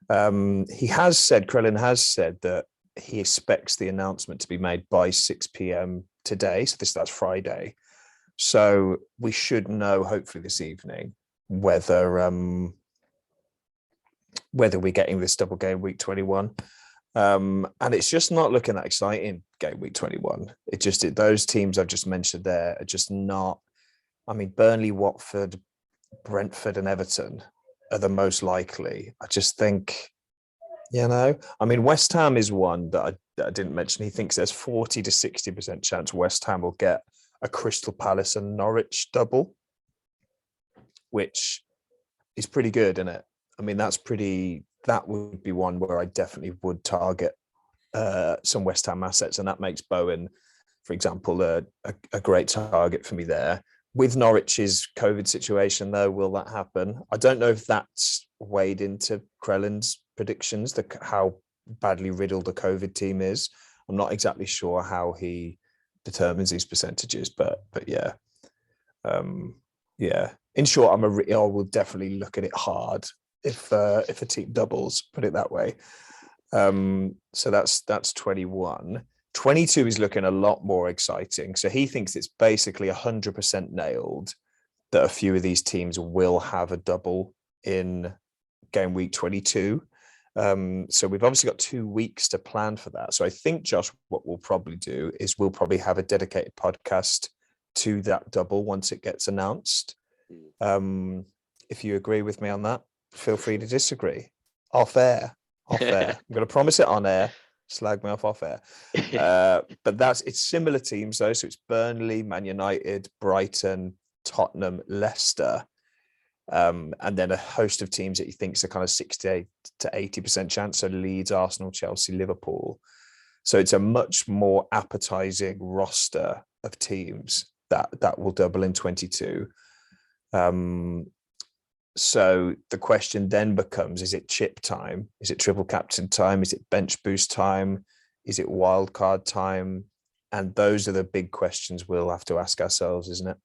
Krellin has said that he expects the announcement to be made by 6 p.m. today. So that's Friday. So we should know, hopefully this evening, whether we're getting this double game week 21. And it's just not looking that exciting, game week 21. Those teams I've just mentioned there are just not. I mean, Burnley, Watford, Brentford and Everton are the most likely. I just think, I mean, West Ham is one that I didn't mention. He thinks there's 40 to 60% chance West Ham will get a Crystal Palace and Norwich double, which is pretty good, isn't it? I mean, that would be one where I definitely would target some West Ham assets, and that makes Bowen, for example, a great target for me there. With Norwich's COVID situation, though, will that happen? I don't know if that's weighed into Krellin's predictions, how badly riddled the COVID team is. I'm not exactly sure how he determines these percentages, but yeah. In short, I will definitely look at it hard if a team doubles, put it that way. So that's 21. 22 is looking a lot more exciting. So he thinks it's basically 100% nailed that a few of these teams will have a double in game week 22. So we've obviously got 2 weeks to plan for that. So I think, Josh, what we'll probably do is we'll probably have a dedicated podcast to that double once it gets announced. If you agree with me on that, feel free to disagree. Off air. I'm going to promise it on air. Slag me off air. But it's similar teams though. So it's Burnley, Man United, Brighton, Tottenham, Leicester, and then a host of teams that he thinks are kind of 60 to 80% chance. So Leeds, Arsenal, Chelsea, Liverpool. So it's a much more appetizing roster of teams that will double in 22. So the question then becomes, is it chip time? Is it triple captain time? Is it bench boost time? Is it wild card time? And those are the big questions we'll have to ask ourselves, isn't it?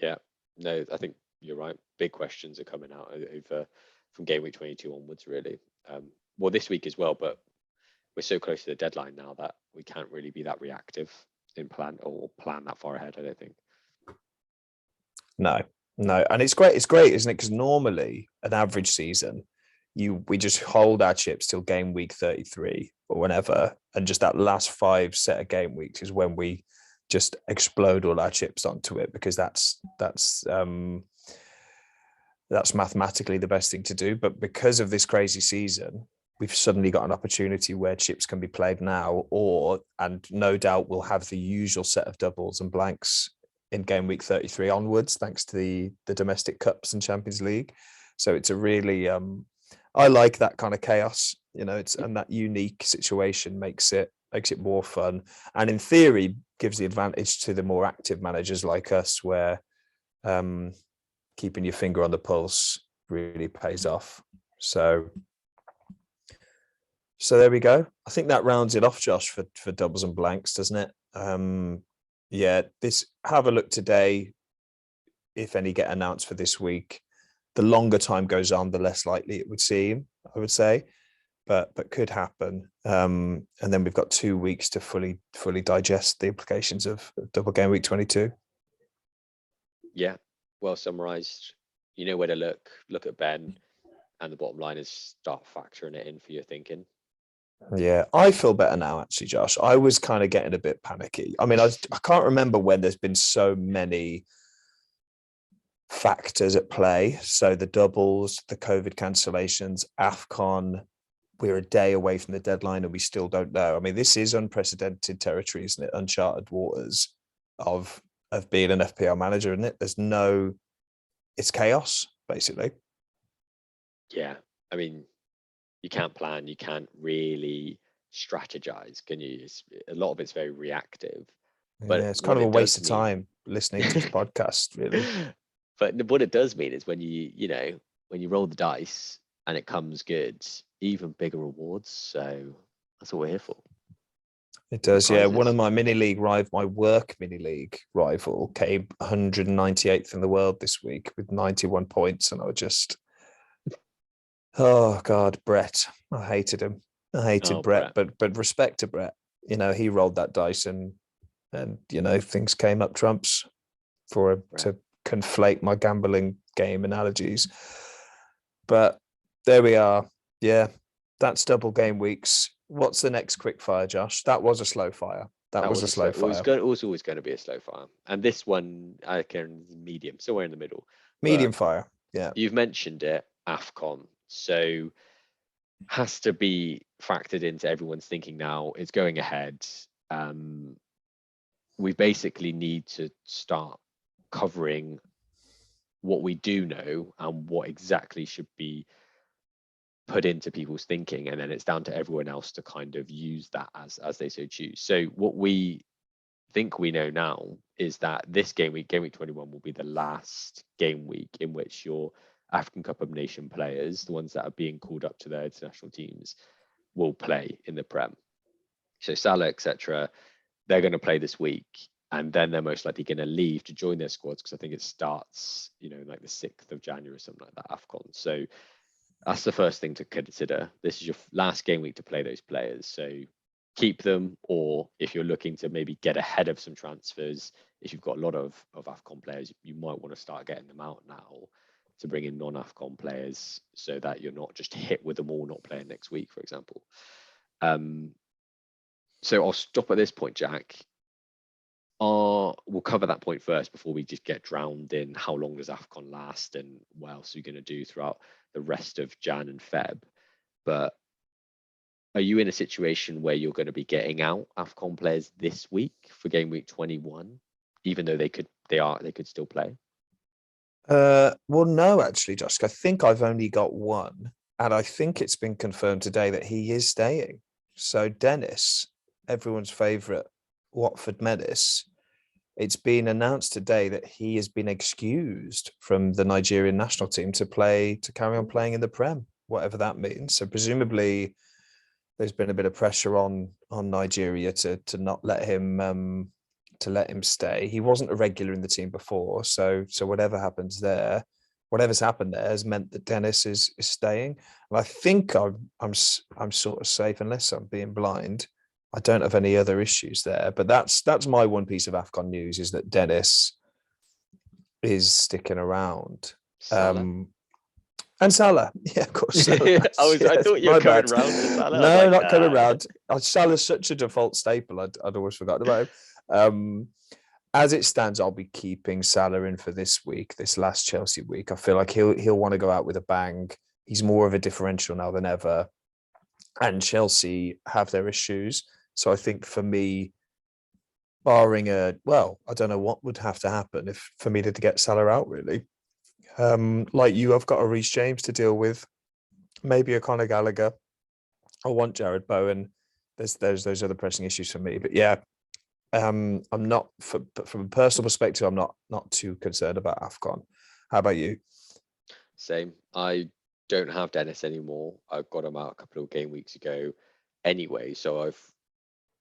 Yeah, no, I think you're right. Big questions are coming out over from game week 22 onwards, really. Well, this week as well, but we're so close to the deadline now that we can't really be that reactive in plan that far ahead, I don't think. No, and it's great, isn't it? Because normally an average season, we just hold our chips till game week 33 or whenever, and just that last 5 set of game weeks is when we just explode all our chips onto it, because that's mathematically the best thing to do. But because of this crazy season, we've suddenly got an opportunity where chips can be played now, and no doubt we'll have the usual set of doubles and blanks in game week 33 onwards, thanks to the domestic cups and Champions League. So it's a really, I like that kind of chaos, and that unique situation makes it more fun. And in theory, gives the advantage to the more active managers like us, where keeping your finger on the pulse really pays off. So there we go. I think that rounds it off, Josh, for doubles and blanks, doesn't it? Yeah, have a look today. If any get announced for this week, the longer time goes on, the less likely it would seem, I would say, but could happen. And then we've got 2 weeks to fully digest the implications of double game week 22. Yeah, well summarized. You know where to look at Ben, and the bottom line is start factoring it in for your thinking. Yeah, I feel better now, actually, Josh. I was kind of getting a bit panicky. I mean, I can't remember when there's been so many factors at play. So the doubles, the COVID cancellations, AFCON, we're a day away from the deadline and we still don't know. I mean, this is unprecedented territory, isn't it? Uncharted waters of being an FPL manager, isn't it? It's chaos, basically. Yeah, I mean, you can't plan, you can't really strategize, can you? A lot of it's very reactive. But yeah, it's kind of a waste of time listening to this podcast, really. But what it does mean is when when you roll the dice and it comes good, even bigger rewards. So that's what we're here for. It does, yeah. One of my my work mini league rival came 198th in the world this week with 91 points, and I was just, oh God, Brett. I hated him. I hated Brett, but respect to Brett. He rolled that dice and things came up trumps for him to conflate my gambling game analogies. But there we are. Yeah, that's double game weeks. What's the next quick fire, Josh? That was a slow fire. That was a slow fire. It was always going to be a slow fire. And this one, I can medium, somewhere in the middle. Medium fire, yeah. You've mentioned it, AFCON. So has to be factored into everyone's thinking now. It's going ahead. We basically need to start covering what we do know and what exactly should be put into people's thinking, and then it's down to everyone else to kind of use that as they so choose. So what we think we know now is that this game week 21, will be the last game week in which your African Cup of Nation players, the ones that are being called up to their international teams, will play in the Prem. So Salah, etc., they're going to play this week, and then they're most likely going to leave to join their squads, because I think it starts, like the 6th of January or something like that, AFCON. So that's the first thing to consider. This is your last game week to play those players. So keep them, or if you're looking to maybe get ahead of some transfers, if you've got a lot of AFCON players, you might want to start getting them out now to bring in non-AFCON players, so that you're not just hit with them all not playing next week, for example. So I'll stop at this point, Jack. We'll cover that point first before we just get drowned in how long does AFCON last and what else are you going to do throughout the rest of Jan and Feb. But are you in a situation where you're going to be getting out AFCON players this week for game week 21, even though they could they could still play? Well, no, actually, Josh, I think I've only got one, and I think it's been confirmed today that he is staying. So Dennis, everyone's favourite Watford menace, it's been announced today that he has been excused from the Nigerian national team to carry on playing in the Prem, whatever that means. So presumably, there's been a bit of pressure on Nigeria to not let him stay. He wasn't a regular in the team before, so whatever's happened there has meant that Dennis is staying. And I think I'm sort of safe unless I'm being blind. I don't have any other issues there, but that's my one piece of AFCON news is that Dennis is sticking around. Salah? And Salah, yeah, of course. Salah. I thought you were coming round to Salah. I was No, like, not coming nah. round. Salah's such a default staple. I'd always forgotten about him. As it stands, I'll be keeping Salah in for this week, this last Chelsea week. I feel like he'll want to go out with a bang. He's more of a differential now than ever, and Chelsea have their issues. So I think for me, barring I don't know what would have to happen for me to get Salah out. Really, like you, I've got a Reece James to deal with, maybe a Conor Gallagher. I want Jared Bowen. There's those other pressing issues for me, but yeah, I'm not from a personal perspective. I'm not too concerned about AFCON. How about you? Same. I don't have Dennis anymore. I got him out a couple of game weeks ago anyway. So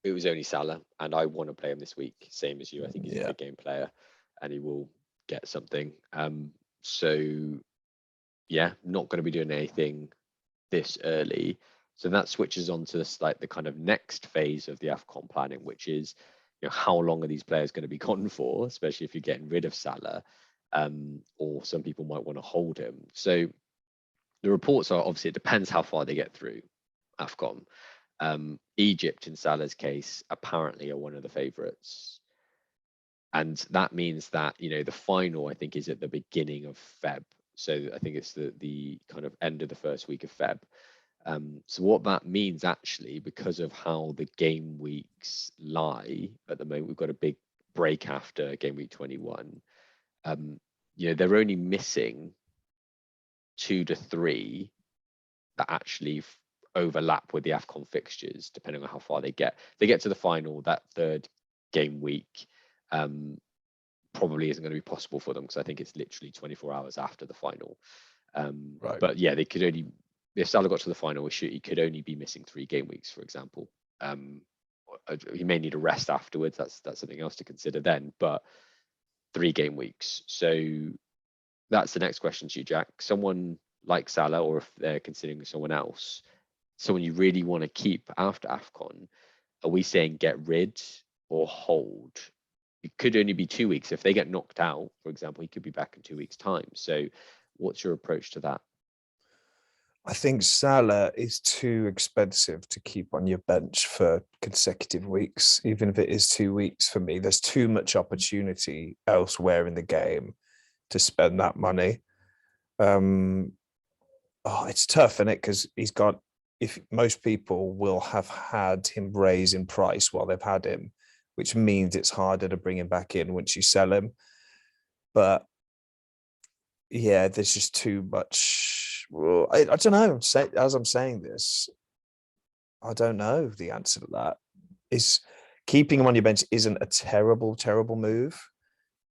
it was only Salah, and I want to play him this week. Same as you. I think he's a big game player, and he will get something. So yeah, not going to be doing anything this early. So that switches on to this, like the kind of next phase of the AFCON planning, which is, how long are these players going to be gone for, especially if you're getting rid of Salah, or some people might want to hold him. So the reports are obviously it depends how far they get through AFCON. Egypt, in Salah's case, apparently are one of the favourites. And that means that, the final, I think, is at the beginning of Feb. So I think it's the kind of end of the first week of Feb. So what that means actually, because of how the game weeks lie at the moment, we've got a big break after game week 21. They're only missing 2 to 3 that actually overlap with the AFCON fixtures, depending on how far they get. They get to the final, that third game week probably isn't going to be possible for them because I think it's literally 24 hours after the final. Right. But yeah, they could only, if Salah got to the final, he could only be missing 3 game weeks, for example. He may need a rest afterwards. That's something else to consider then. But 3 game weeks. So that's the next question to you, Jack. Someone like Salah, or if they're considering someone else, someone you really want to keep after AFCON, are we saying get rid or hold? It could only be 2 weeks. If they get knocked out, for example, he could be back in 2 weeks' time. So what's your approach to that? I think Salah is too expensive to keep on your bench for consecutive weeks, even if it is 2 weeks for me. There's too much opportunity elsewhere in the game to spend that money. It's tough, isn't it? Because if most people will have had him raise in price while they've had him, which means it's harder to bring him back in once you sell him. But yeah, there's just too much. Well, I don't know. As I'm saying this, I don't know the answer to that. Is keeping him on your bench isn't a terrible move,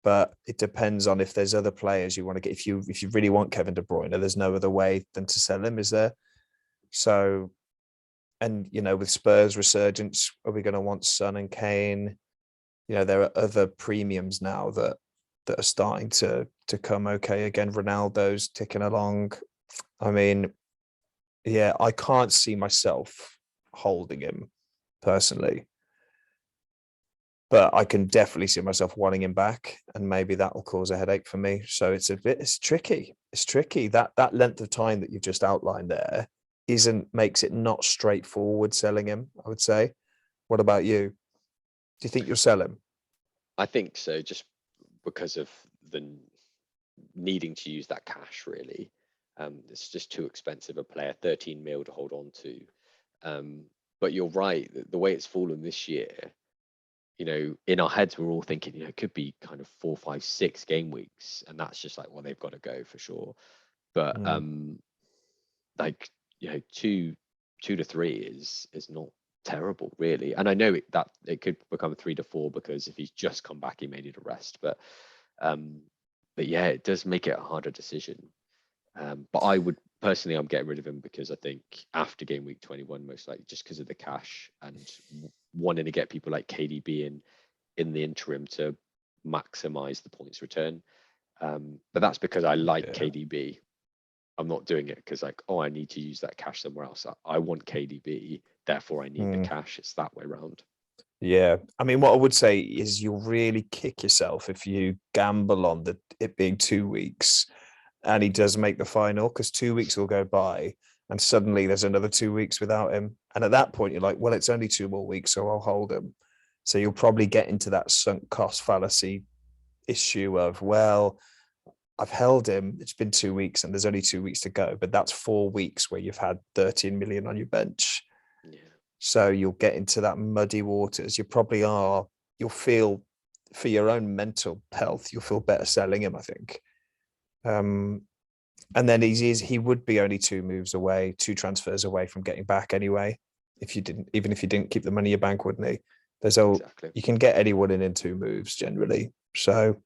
but it depends on if there's other players you want to get. If you really want Kevin De Bruyne, there's no other way than to sell him, is there? So, and with Spurs resurgence, are we going to want Son and Kane? There are other premiums now that are starting to come okay again. Ronaldo's ticking along. I mean, yeah, I can't see myself holding him personally, but I can definitely see myself wanting him back, and maybe that will cause a headache for me. So it's tricky. It's tricky. That length of time that you've just outlined there makes it not straightforward selling him, I would say. What about you? Do you think you'll sell him? I think so, just because of the needing to use that cash, really. It's just too expensive a player, 13 mil to hold on to. But you're right, the way it's fallen this year, in our heads, we're all thinking, it could be kind of 4, 5, 6 game weeks. And that's just like, well, they've got to go for sure. But like, 2 to 3 is not terrible, really. And I know that it could become 3 to 4 because if he's just come back, he may need a rest. But yeah, it does make it a harder decision. But I would personally, I'm getting rid of him because I think after game week 21, most likely just because of the cash and wanting to get people like KDB in the interim to maximize the points return. But that's because I like KDB. I'm not doing it because like, I need to use that cash somewhere else. I want KDB, therefore I need the cash. It's that way around. Yeah, I mean, what I would say is you'll really kick yourself if you gamble on it being 2 weeks and he does make the final, because 2 weeks will go by and suddenly there's another 2 weeks without him. And at that point, you're like, well, it's only 2 more weeks, so I'll hold him. So you'll probably get into that sunk cost fallacy issue of, well, I've held him. It's been 2 weeks and there's only 2 weeks to go, but that's 4 weeks where you've had 13 million on your bench. Yeah. So you'll get into that muddy waters. You probably are. You'll feel, for your own mental health, you'll feel better selling him, I think. And then he would be only 2 moves away, 2 transfers away from getting back anyway. Even if you didn't keep the money in your bank, wouldn't he? Exactly. You can get anyone in 2 moves generally. So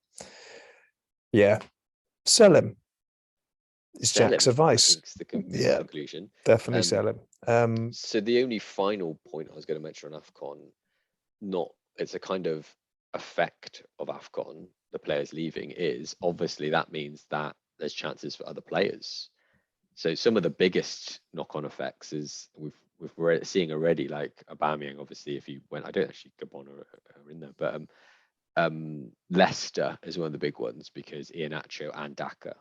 yeah, sell him. Is Jack's advice. The conclusion. Definitely sell him. So the only final point I was going to mention on AFCON, it's a kind of effect of AFCON, the players leaving, is obviously that means that there's chances for other players. So some of the biggest knock-on effects is we're seeing already, like Aubameyang, obviously, if you went, I don't actually Gabon are in there, but Leicester is one of the big ones because Iheanacho and Daka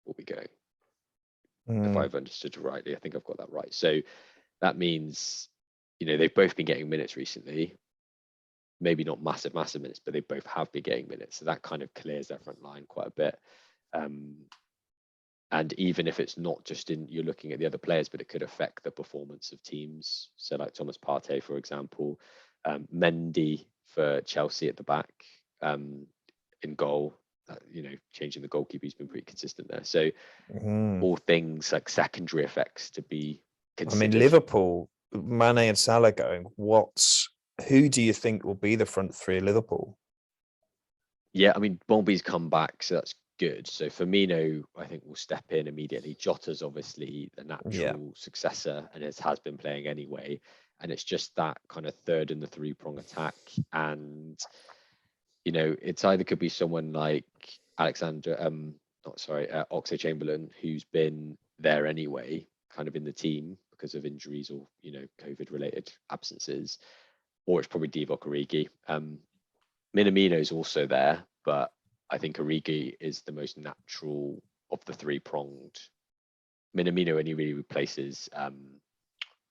will be going. If I've understood rightly, I think I've got that right. So that means, they've both been getting minutes recently. Maybe not massive minutes, but they both have been getting minutes. So that kind of clears their front line quite a bit. And even if it's not just you're looking at the other players, but it could affect the performance of teams. So like Thomas Partey, for example, Mendy for Chelsea at the back, in goal, changing the goalkeeper, he's been pretty consistent there. So all things like secondary effects to be considered. I mean, Liverpool, Mane and Salah going, who do you think will be the front three of Liverpool? Yeah, I mean, Bombi's come back, so that's good. So Firmino, I think, will step in immediately. Jota's obviously the natural successor and has been playing anyway. And it's just that kind of third and the 3-prong attack. And, it's either could be someone like Oxlade-Chamberlain, who's been there anyway, kind of in the team because of injuries or, COVID-related absences, or it's probably Divock Origi. Minamino's also there, but I think Origi is the most natural of the 3-pronged. Minamino only really replaces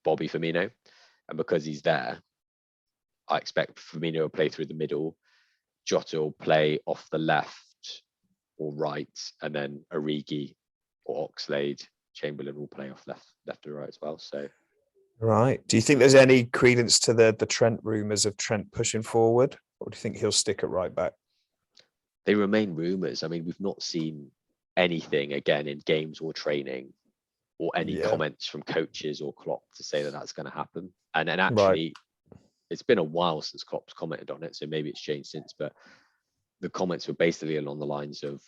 Bobby Firmino, and because he's there, I expect Firmino will play through the middle, Jota will play off the left or right, and then Origi or Oxlade-Chamberlain will play off left or right as well. So, right. Do you think there's any credence to the Trent rumours of Trent pushing forward, or do you think he'll stick at right back? They remain rumours. I mean, we've not seen anything again in games or training, or any comments from coaches or Klopp to say that that's going to happen. And actually, it's been a while since Klopp's commented on it, so maybe it's changed since. But the comments were basically along the lines of,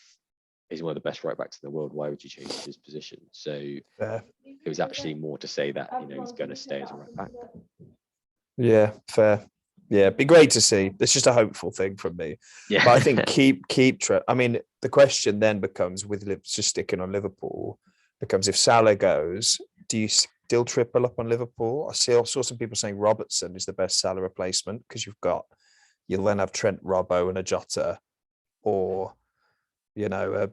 he's one of the best right backs in the world. Why would you change his position? So it was actually more to say that he's going to stay as a right back. Yeah, fair. Yeah, it'd be great to see. It's just a hopeful thing from me. Yeah, but I think keep. I mean, the question then becomes, with just sticking on Liverpool, becomes if Salah goes, do you still triple up on Liverpool? I saw some people saying Robertson is the best Salah replacement because you'll then have Trent, Robbo, and a Jota, or Do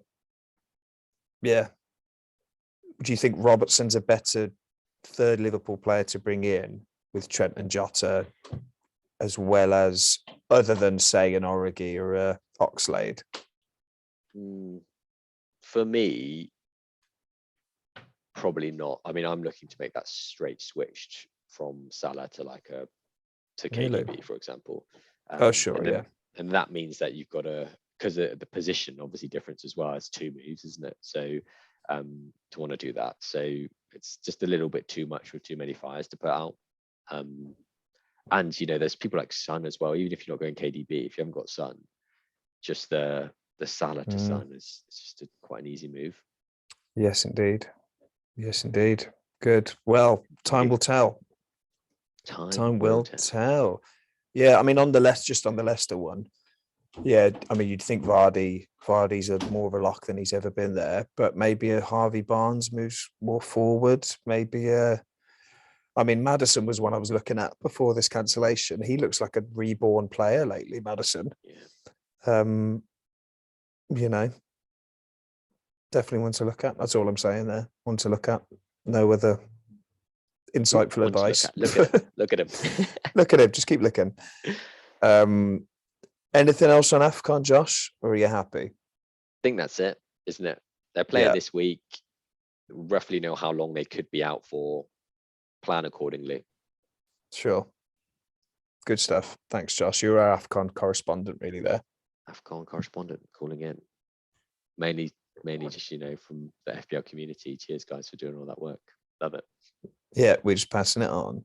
you think Robertson's a better third Liverpool player to bring in with Trent and Jota, as well as, other than say an Origi or a Oxlade? For me, probably not. I mean, I'm looking to make that straight switch from Salah to KDB, for example. Oh, sure, and then, yeah. and that means that you've got to, because the position obviously difference as well as 2 moves, isn't it? So to want to do that, so it's just a little bit too much with too many fires to put out. And there's people like Son as well. Even if you're not going KDB, if you haven't got Son, just the Salah to Son is just quite an easy move. Yes, indeed. Yes, indeed. Good. Well, time will tell. Time will tell. Yeah, I mean, on the Leicester one. Yeah, I mean, you'd think Vardy's more of a lock than he's ever been there, but maybe a Harvey Barnes moves more forward. Maybe I mean, Maddison was one I was looking at before this cancellation. He looks like a reborn player lately, Maddison. Yeah. Definitely one to look at. That's all I'm saying there. One to look at. No other insightful advice. Look at him. Look at him. Just keep looking. Anything else on AFCON, Josh? Or are you happy? I think that's it, isn't it? They're playing this week. Roughly know how long they could be out for. Plan accordingly. Sure. Good stuff. Thanks, Josh. You're our AFCON correspondent, really, there. AFCON correspondent calling in. Mainly just, from the FPL community. Cheers, guys, for doing all that work. Love it. Yeah, we're just passing it on.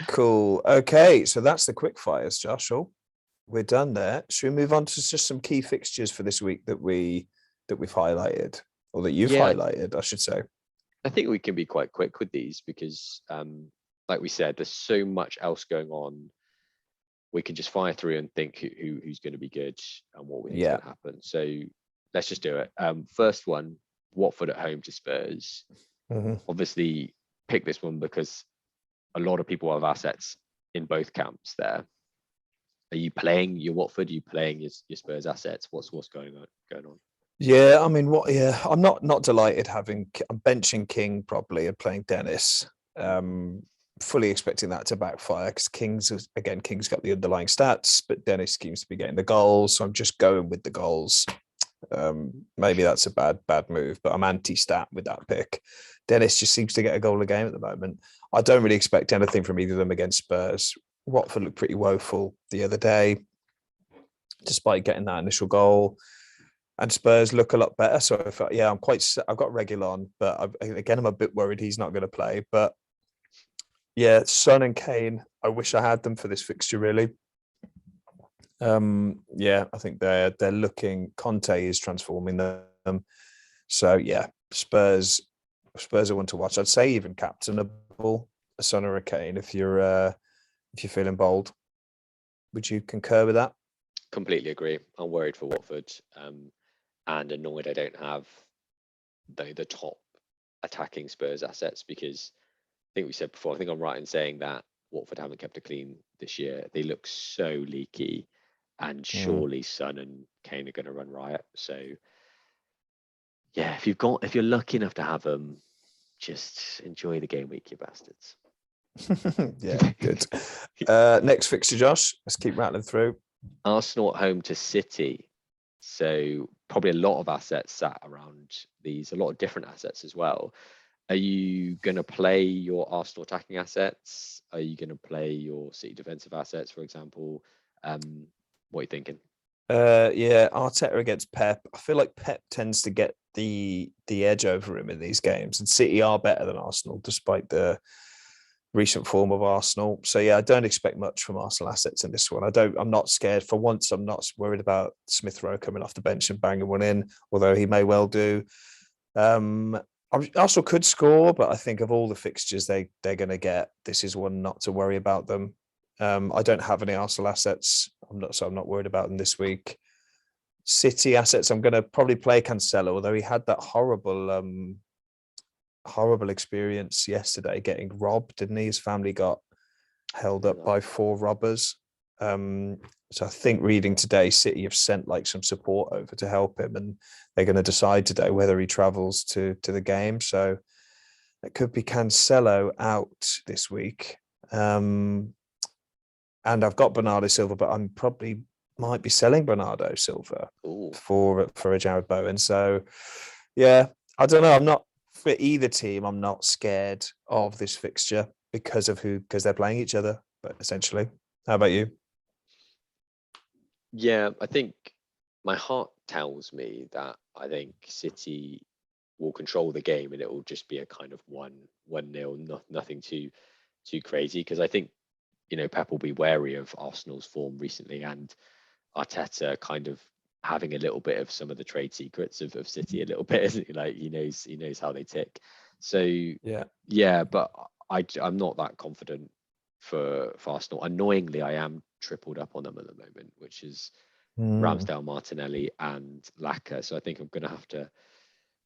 Cool. Okay, so that's the quick fires, Josh. Oh, we're done there. Should we move on to just some key fixtures for this week that we've highlighted, or that you've highlighted, I should say? I think we can be quite quick with these because, like we said, there's so much else going on. We can just fire through and think who's going to be good and what we think is going to happen. So let's just do it. First one, Watford at home to Spurs. Obviously, pick this one because a lot of people have assets in both camps there. Are you playing your Watford? Are you playing your Spurs assets? What's going on? Yeah, I mean, I'm not delighted I'm benching King probably and playing Dennis. Fully expecting that to backfire because King's got the underlying stats, but Dennis seems to be getting the goals. So I'm just going with the goals. Maybe that's a bad move, but I'm anti-stat with that pick. Dennis just seems to get a goal a game at the moment. I don't really expect anything from either of them against Spurs. Watford looked pretty woeful the other day, despite getting that initial goal. And Spurs look a lot better. So I've got Reguilon, but I'm a bit worried he's not going to play. But yeah, Son and Kane, I wish I had them for this fixture, really. I think they're looking. Conte is transforming them. So yeah, Spurs are one to watch. I'd say even captainable, a Son or a Kane if you're feeling bold. Would you concur with that? Completely agree. I'm worried for Watford. And annoyed I don't have the top attacking Spurs assets because I think we said before, I think I'm right in saying that Watford haven't kept it clean this year. They look so leaky and surely Son and Kane are going to run riot. So yeah, if you're lucky enough to have them, just enjoy the game week, you bastards. Yeah, good. Next fixture, Josh. Let's keep rattling through. Arsenal at home to City. So probably a lot of assets sat around these, a lot of different assets as well. Are you going to play your Arsenal attacking assets? Are you going to play your City defensive assets, for example? What are you thinking? Yeah, Arteta against Pep. I feel like Pep tends to get the edge over him in these games, and City are better than Arsenal, despite the recent form of Arsenal. So yeah, I don't expect much from Arsenal assets in this one. I'm not scared. For once, I'm not worried about Smith Rowe coming off the bench and banging one in, although he may well do. Arsenal could score, but I think of all the fixtures they're going to get, this is one not to worry about them. I don't have any Arsenal assets. I'm not worried about them this week. City assets, I'm going to probably play Cancelo, although he had that horrible experience yesterday getting robbed, didn't he? His family got held up by 4 robbers. So I think reading today, City have sent some support over to help him, and they're going to decide today whether he travels to the game. So it could be Cancelo out this week. And I've got Bernardo Silva, but I'm probably might be selling Bernardo Silva for a Jared Bowen. So yeah, I don't know. I'm not for either team. I'm not scared of this fixture because they're playing each other. But essentially, how about you? Yeah, I think my heart tells me that I think City will control the game and it will just be a kind of 1-0, nothing too crazy. Because I think, Pep will be wary of Arsenal's form recently and Arteta kind of having a little bit of some of the trade secrets of City a little bit, isn't he? Like he knows how they tick. So yeah, but I'm not that confident for Arsenal. Annoyingly, I am tripled up on them at the moment, which is Ramsdale, Martinelli, and Laka. So I think I'm going to have to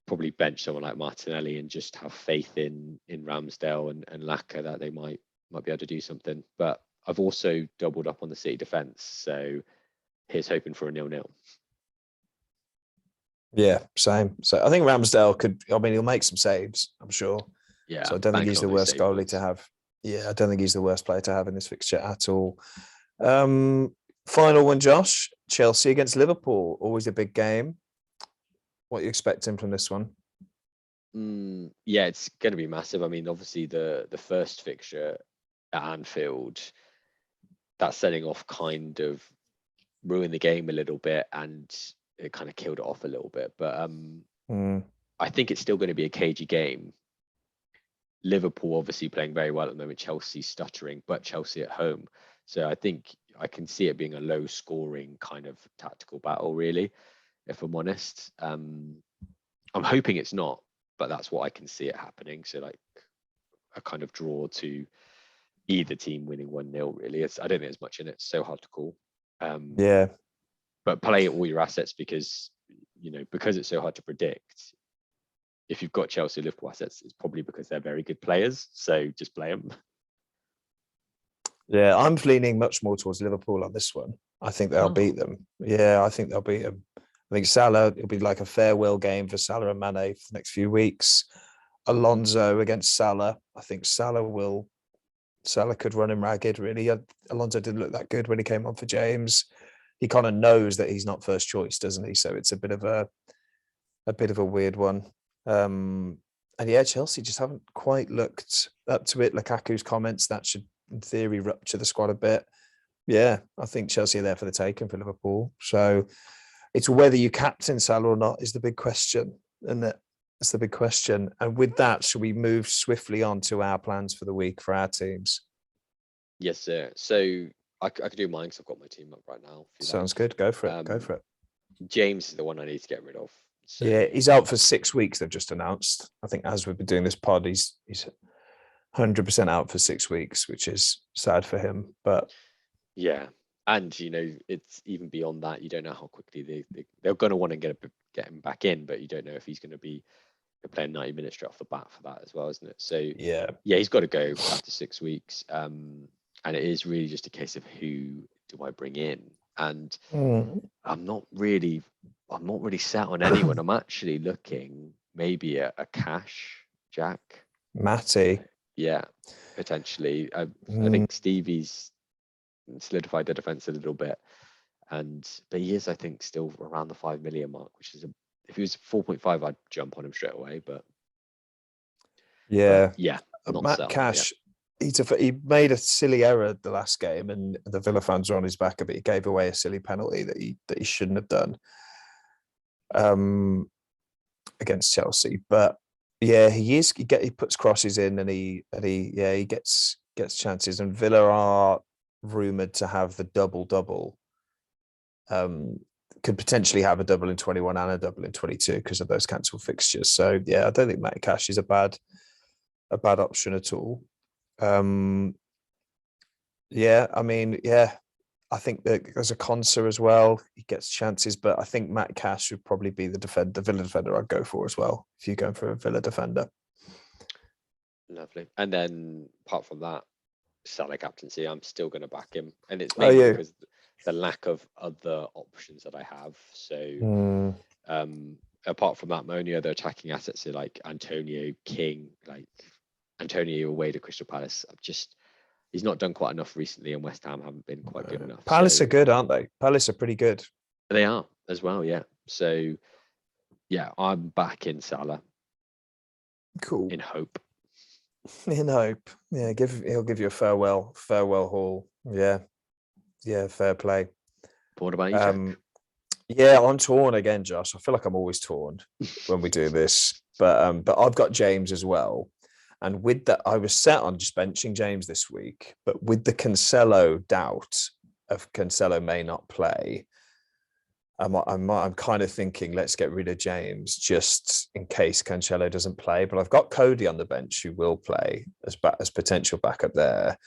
probably bench someone like Martinelli and just have faith in Ramsdale and Laka that they might be able to do something. But I've also doubled up on the City defence, so here's hoping for a 0-0. Yeah, same. So I think Ramsdale could. I mean, he'll make some saves, I'm sure. Yeah, So I don't think he's the worst goalie to have. Yeah, I don't think he's the worst player to have in this fixture at all. Final one, Josh. Chelsea against Liverpool. Always a big game. What are you expecting from this one? Yeah, it's going to be massive. I mean, obviously the first fixture at Anfield, that setting off kind of ruined the game a little bit and it kind of killed it off a little bit. But I think it's still going to be a cagey game. Liverpool obviously playing very well at the moment, Chelsea stuttering, but Chelsea at home. So I think I can see it being a low scoring kind of tactical battle, really, if I'm honest. I'm hoping it's not, but that's what I can see it happening. So like a kind of draw to either team winning 1-0, really. I don't think there's much in it. It's so hard to call. Yeah. But play all your assets because it's so hard to predict. If you've got Chelsea, Liverpool assets, it's probably because they're very good players. So just play them. Yeah, I'm leaning much more towards Liverpool on this one. I think they'll beat them. Yeah, I think they'll beat them. I think Salah, it'll be like a farewell game for Salah and Mane for the next few weeks. Alonso against Salah. I think Salah could run him ragged, really. Alonso didn't look that good when he came on for James. He kind of knows that he's not first choice, doesn't he? So it's a bit of a weird one. And yeah, Chelsea just haven't quite looked up to it. Lukaku's comments, that should, in theory, rupture the squad a bit. Yeah, I think Chelsea are there for the taking for Liverpool. So it's whether you captain Salah or not is the big question. And that's the big question. And with that, should we move swiftly on to our plans for the week for our teams? Yes, sir. So I could do mine because I've got my team up right now. Sounds good. Go for it. Go for it. James is the one I need to get rid of. So, yeah, he's out for 6 weeks. They've just announced. I think as we've been doing this pod, he's 100% out for 6 weeks, which is sad for him. But yeah, and it's even beyond that. You don't know how quickly they're going to want to get him back in, but you don't know if he's going to be playing 90 minutes straight off the bat for that as well, isn't it? So yeah, he's got to go after 6 weeks. And it is really just a case of who do I bring in, and I'm not really set on anyone. I'm actually looking maybe a Cash Jack Matty. Yeah, potentially. I think Stevie's solidified the defense a little bit, but he is, I think, still around the 5 million mark, which is if he was 4.5, I'd jump on him straight away. But yeah, not Matt Cash. He made a silly error the last game, and the Villa fans were on his back a bit. He gave away a silly penalty that he shouldn't have done against Chelsea. But yeah, he puts crosses in, and he gets chances. And Villa are rumoured to have the double. Could potentially have a double in 21 and a double in 22 because of those cancelled fixtures. So yeah, I don't think Matt Cash is a bad option at all. I think that there's a Conser as well. He gets chances, but I think Matt Cash would probably be the Villa defender I'd go for as well if you're going for a Villa defender. Lovely. And then apart from that, Salah captaincy, I'm still going to back him, and it's mainly because the lack of other options that I have. So apart from that, my only other attacking assets are like Antonio, King, like Antonio away to Crystal Palace. He's not done quite enough recently, and West Ham haven't been quite good enough. Palace are good, aren't they? Palace are pretty good. They are as well, yeah. So yeah, I'm back in Salah. Cool. In hope. Yeah, he'll give you a farewell haul. Yeah, fair play. What about you, Jack? Yeah, I'm torn again, Josh. I feel like I'm always torn when we do this, but I've got James as well. And with that, I was set on just benching James this week, but with the Cancelo doubt of Cancelo may not play, I'm kind of thinking let's get rid of James just in case Cancelo doesn't play. But I've got Cody on the bench who will play as potential backup there.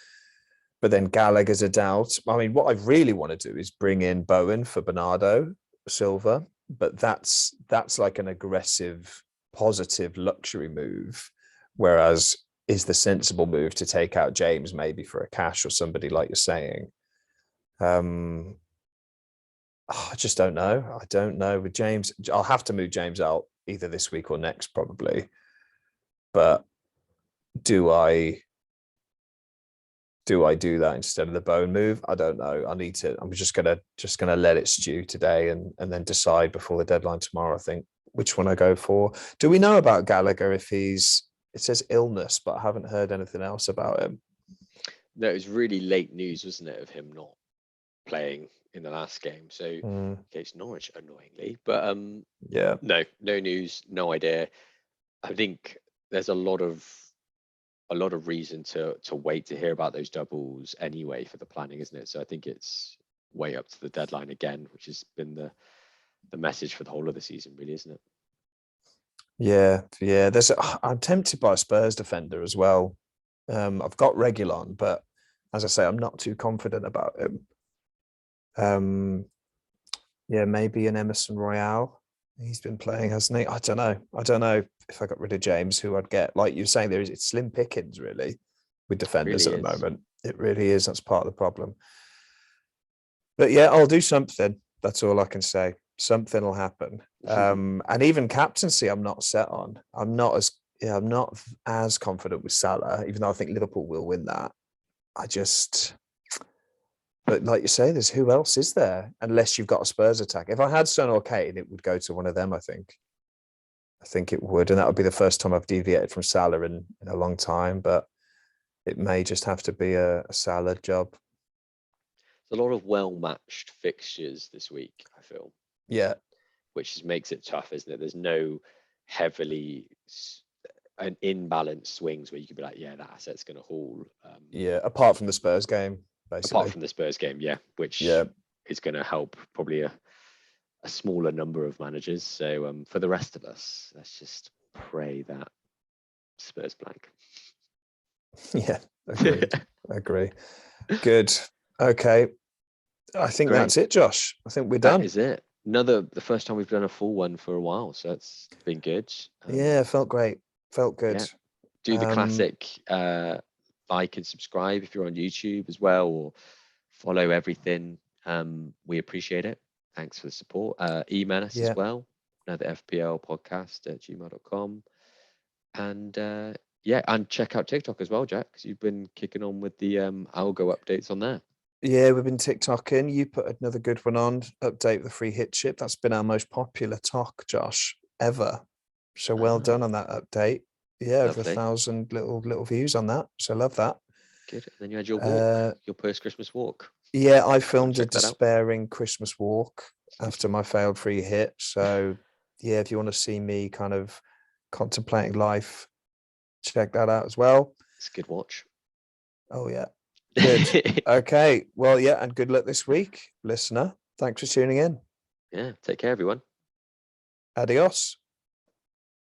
But then Gallagher's a doubt. I mean, what I really want to do is bring in Bowen for Bernardo Silva, but that's like an aggressive, positive luxury move. Whereas is the sensible move to take out James maybe for a cash or somebody like you're saying? I just don't know. I don't know with James. I'll have to move James out either this week or next, probably. But do I do that instead of the Bowen move? I don't know. I'm just gonna let it stew today and then decide before the deadline tomorrow, I think, which one I go for. Do we know about Gallagher if it says illness, but I haven't heard anything else about him. No, it was really late news, wasn't it, of him not playing in the last game. So against Norwich, annoyingly. But yeah. No news, no idea. I think there's a lot of reason to wait to hear about those doubles anyway for the planning, isn't it? So I think it's way up to the deadline again, which has been the message for the whole of the season, really, isn't it? Yeah. I'm tempted by a Spurs defender as well. I've got Reguilon, but as I say, I'm not too confident about him. Maybe an Emerson Royale. He's been playing, hasn't he? I don't know if I got rid of James, who I'd get. Like you're saying, it's slim pickings really with defenders at the moment. It really is. That's part of the problem. But yeah, I'll do something. That's all I can say. Something will happen. And even captaincy, I'm not set on. I'm not as confident with Salah, even though I think Liverpool will win that. But like you say, there's who else is there? Unless you've got a Spurs attack. If I had Son or Kane, it would go to one of them, I think. I think it would. And that would be the first time I've deviated from Salah in a long time. But it may just have to be a Salah job. There's a lot of well-matched fixtures this week, I feel. Yeah. Which makes it tough, isn't it? There's no heavily an imbalanced swings where you could be like, yeah, that asset's going to haul. Apart from the Spurs game. Basically. Apart from the Spurs game, which is going to help probably a smaller number of managers. So for the rest of us, let's just pray that Spurs blank. Yeah, agree. Good. Okay. I think that's it, Josh. I think we're done. That is it. The first time we've done a full one for a while, so that's been good. Felt great. Felt good. Yeah. Do the classic like and subscribe if you're on YouTube as well, or follow everything. We appreciate it. Thanks for the support. Email us as well. Another FPL podcast at gmail.com. And and check out TikTok as well, Jack, because you've been kicking on with the algo updates on there. Yeah, we've been TikToking. You put another good one on, update the free hit chip. That's been our most popular talk, Josh, ever. So well done on that update. Yeah, over 1,000 little views on that. So love that. Good. And then you had your walk, your post-Christmas walk. Yeah, I filmed a despairing Christmas walk after my failed free hit. So yeah, if you want to see me kind of contemplating life, check that out as well. It's a good watch. Oh yeah. Good. Okay. Well, and good luck this week, listener. Thanks for tuning in. Yeah. Take care, everyone. Adios.